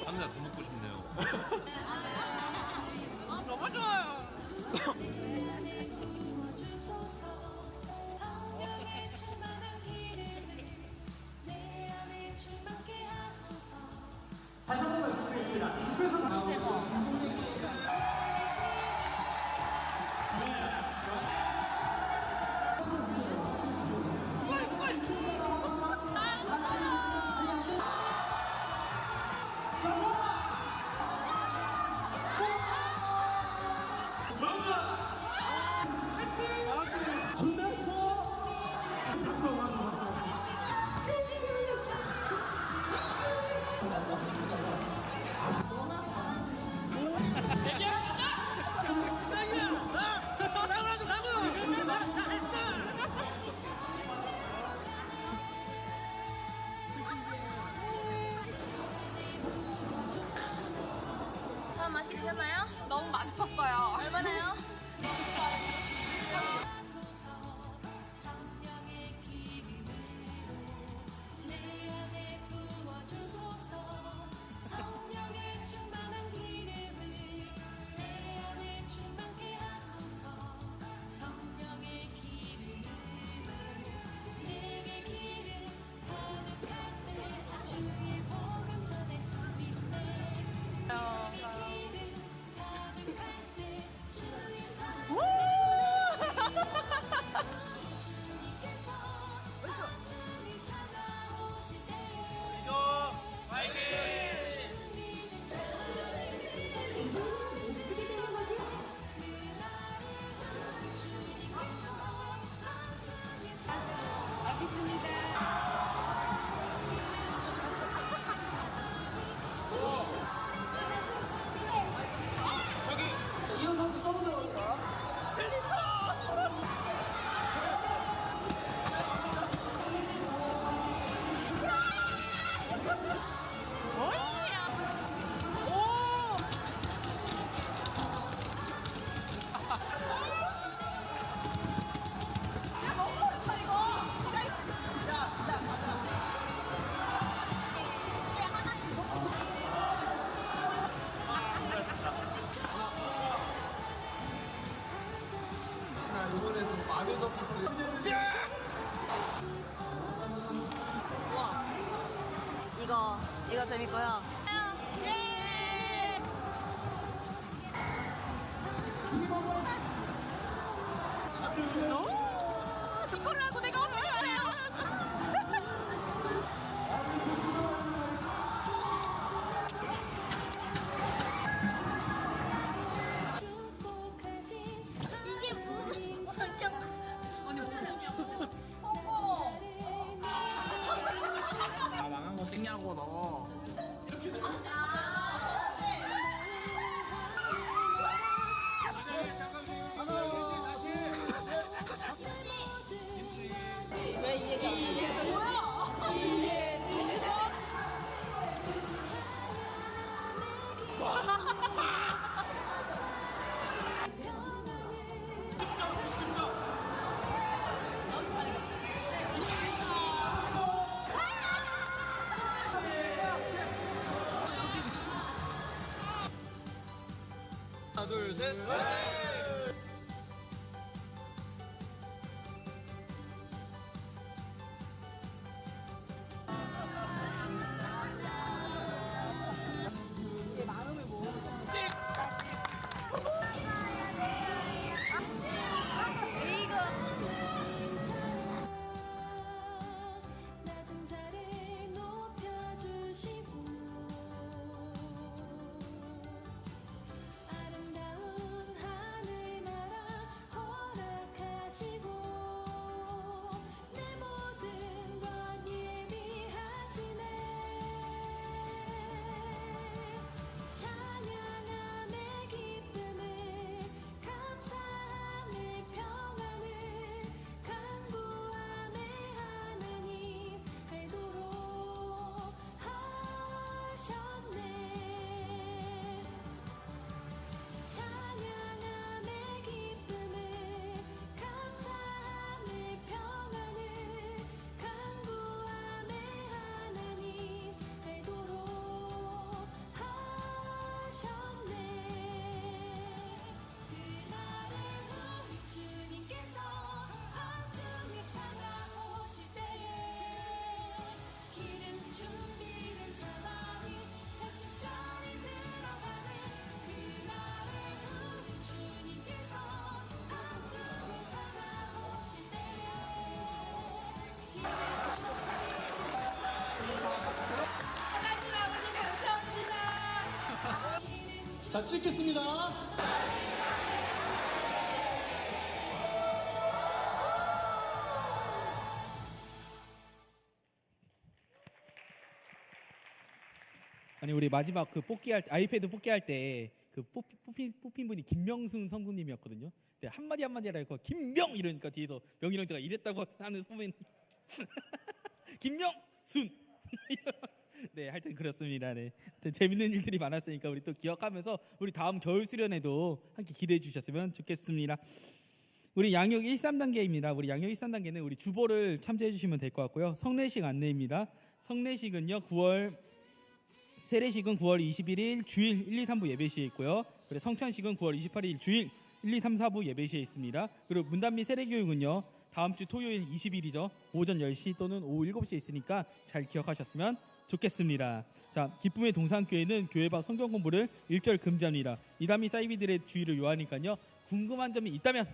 상자 더 먹고 싶네요. 너무 좋아요. 다시 한 번 말씀드리겠습니다. 맛있게 드셨나요? 너무 맛있었어요. 얼마나요? 이거 재밌고요. 이걸로 하고 내가 어떻게 해요? 이게 무슨 성경? 아니 무슨 너. 왜 이 얘기 안 해? 하나 둘 셋. 낮은 자리 높여주시고 아름다운 하늘나라 허락하시고 내 모든 것 예비하시네 찬양함의 기쁨을 감사함의 평안을 간구함의 하나님 알도록 하셨네 찬양함의 기쁨을 감사함의 평안을 간구함의 하나님 알도록 하셨네 그날을 우리 주님께서 한중을 찾아오실 때에 기름 준비된 차만이 자칫자리 들어가는 그날을 우리 주님께서 한중을 찾아오실 때에 기름 준비된 하나님 아버지 감사합니다. 자, 찍겠습니다. 아니 우리 마지막 그 아이패드 뽑기할 때 그 뽑힌 분이 김명순 선수님이었거든요. 근데 한마디 하라고 김명 이러니까 뒤에서 명이랑 제가 이랬다고 하는 선배님 김명순 네, 하여튼 그렇습니다. 네, 하여튼 재밌는 일들이 많았으니까 우리 또 기억하면서 우리 다음 겨울 수련회도 함께 기대해 주셨으면 좋겠습니다. 우리 양육 1~3단계입니다. 우리 양육 1~3단계는 우리 주보를 참조해 주시면 될 것 같고요. 성례식 안내입니다. 성례식은요 세례식은 9월 21일 주일 1, 2, 3부 예배시에 있고요. 그리고 성찬식은 9월 28일 주일 1, 2, 3, 4부 예배시에 있습니다. 그리고 문단 및 세례교육은요 다음 주 토요일 20일이죠. 오전 10시 또는 오후 7시에 있으니까 잘 기억하셨으면 좋겠습니다. 자, 기쁨의 동산교회는 교회 밖 성경 공부를 일절 금지합니다. 이단 및 사이비들의 주의를 요하니까요. 궁금한 점이 있다면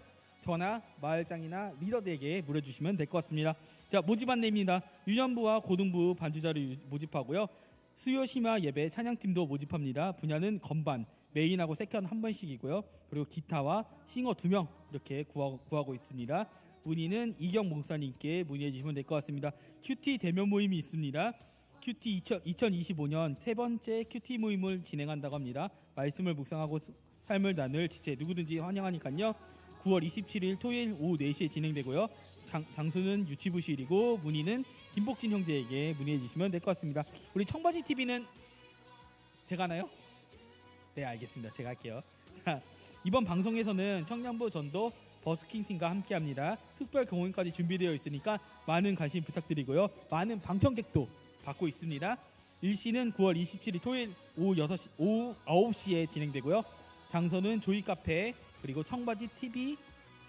저나 마을장이나 리더들에게 물어주시면 될 것 같습니다. 자, 모집 안내입니다. 유년부와 고등부 반주자를 모집하고요. 수요 심야 예배 찬양팀도 모집합니다. 분야는 건반, 메인하고 세컨 한 번씩이고요. 그리고 기타와 싱어 2명 이렇게 구하고 있습니다. 문의는 이경 목사님께 문의해 주시면 될 것 같습니다. 큐티 대면 모임이 있습니다. 큐티 2025년 세 번째 큐티 모임을 진행한다고 합니다. 말씀을 묵상하고 삶을 나눌 지체 누구든지 환영하니까요. 9월 27일 토요일 오후 4시에 진행되고요. 장소는 유치부실이고 문의는 김복진 형제에게 문의해 주시면 될 것 같습니다. 우리 청바지 TV는 제가 하나요? 네, 알겠습니다. 제가 할게요. 자, 이번 방송에서는 청년부 전도 버스킹 팀과 함께합니다. 특별 경호인까지 준비되어 있으니까 많은 관심 부탁드리고요. 많은 방청객도 받고 있습니다. 일시는 9월 27일 토요일 오후 9시에 진행되고요. 장소는 조이 카페 그리고 청바지 TV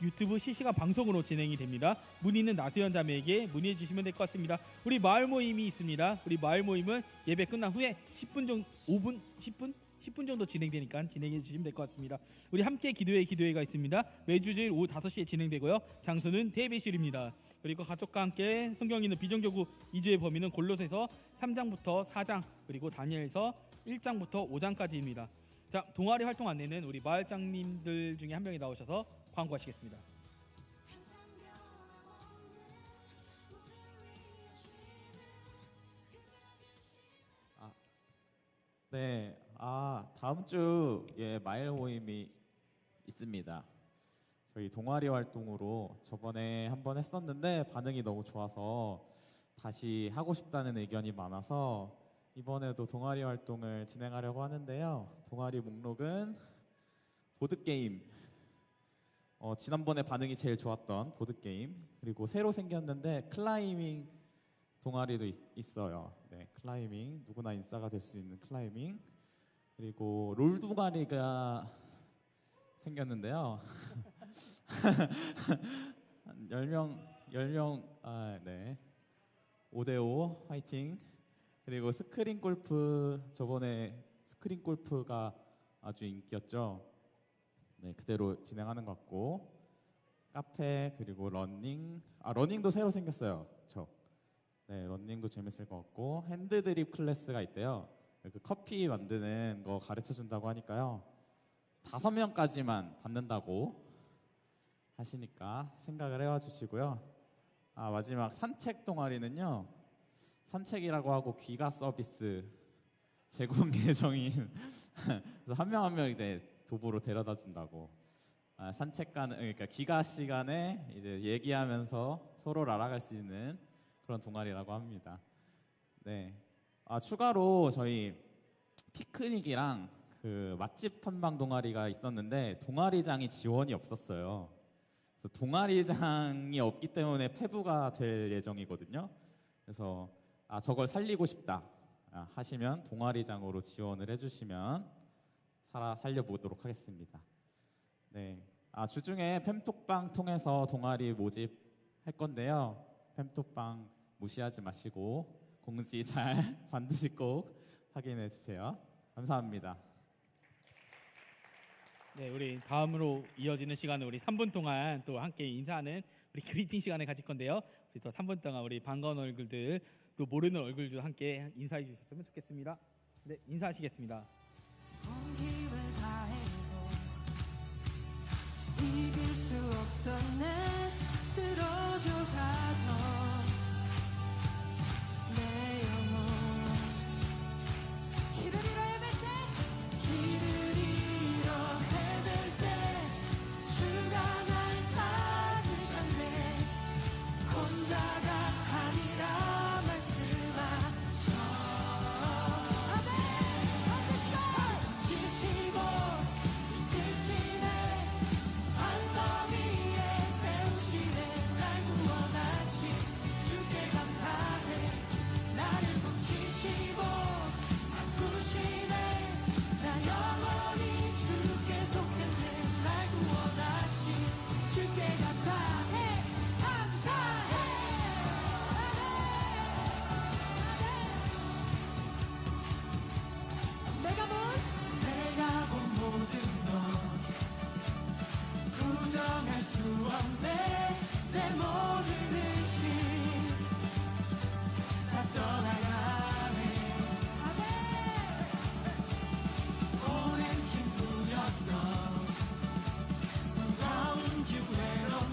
유튜브 실시간 방송으로 진행이 됩니다. 문의는 나수연 자매에게 문의해 주시면 될 것 같습니다. 우리 마을 모임이 있습니다. 우리 마을 모임은 예배 끝난 후에 10분 정도 진행되니까 진행해 주시면 될 것 같습니다. 우리 함께 기도회가 있습니다. 매주 주일 오후 5시에 진행되고요. 장소는 대배실입니다. 그리고 가족과 함께 성경 읽는 비정교구 2주의 범위는 골로새서 3장부터 4장 그리고 다니엘서 1장부터 5장까지입니다. 자, 동아리 활동 안내는 우리 마을장님들 중에 한 명이 나오셔서 광고하시겠습니다. 네, 다음 주에 마일 모임이 있습니다. 저희 동아리 활동으로 저번에 한번 했었는데 반응이 너무 좋아서 다시 하고 싶다는 의견이 많아서 이번에도 동아리 활동을 진행하려고 하는데요. 동아리 목록은 보드게임, 지난번에 반응이 제일 좋았던 보드게임, 그리고 새로 생겼는데 클라이밍 동아리도 있어요. 네, 클라이밍, 누구나 인싸가 될 수 있는 클라이밍, 그리고 롤 동아리가 생겼는데요. 10명, 네. 5대5 화이팅. 그리고 스크린 골프, 저번에 스크린 골프가 아주 인기였죠. 네, 그대로 진행하는 것 같고, 카페, 그리고 러닝도 새로 생겼어요. 네, 러닝도 재밌을 것 같고, 핸드드립 클래스가 있대요. 그 커피 만드는 거 가르쳐 준다고 하니까요. 5명까지만 받는다고 하시니까 생각을 해와 주시고요. 마지막 산책 동아리는요. 산책이라고 하고 귀가 서비스 제공 예정인 그래서 한 명 한 명 이제 도보로 데려다 준다고. 산책 그러니까 귀가 시간에 이제 얘기하면서 서로를 알아갈 수 있는 그런 동아리라고 합니다. 네. 추가로 저희 피크닉이랑 그 맛집 탐방 동아리가 있었는데 동아리장이 지원이 없었어요. 그래서 동아리장이 없기 때문에 폐부가 될 예정이거든요. 그래서 저걸 살리고 싶다 하시면 동아리장으로 지원을 해주시면 살려보도록 하겠습니다. 네. 주중에 fem톡방 통해서 동아리 모집할 건데요. fem톡방 무시하지 마시고 공지 잘 반드시 꼭 확인해 주세요. 감사합니다. 네, 우리 다음으로 이어지는 시간은 우리 3분 동안 또 함께 인사하는 우리 그리팅 시간을 가질 건데요. 우리 또 3분 동안 우리 반가운 얼굴들, 또 모르는 얼굴들 함께 인사해 주셨으면 좋겠습니다. 네, 인사하시겠습니다. 온 힘을 다해도 이길 수 없었네. 쓰러져 가던 내 영혼 길을 잃어 헤맬 때 길을 잃어 헤맬 때 주가 날 찾으셨네. 혼자가 아니라 말씀하셔. 아멘. 지시고 이끄시네. 반석 위에 세우시네. 날 구원하신 주께 감사해. 나를 붙이시고 바꾸시네. 나 영원히 주께 속했네. 날 구원하신 주께 감사해. 감사해. 내가 본 모든 것 부정할 수 없네. 내 모든 의심 다 떠나가네. 오랜 친구였던 무거운 집 외로움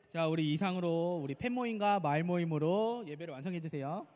자, 우리 이상으로 우리 팬 모임과 마을 모임으로 예배를 완성해 주세요.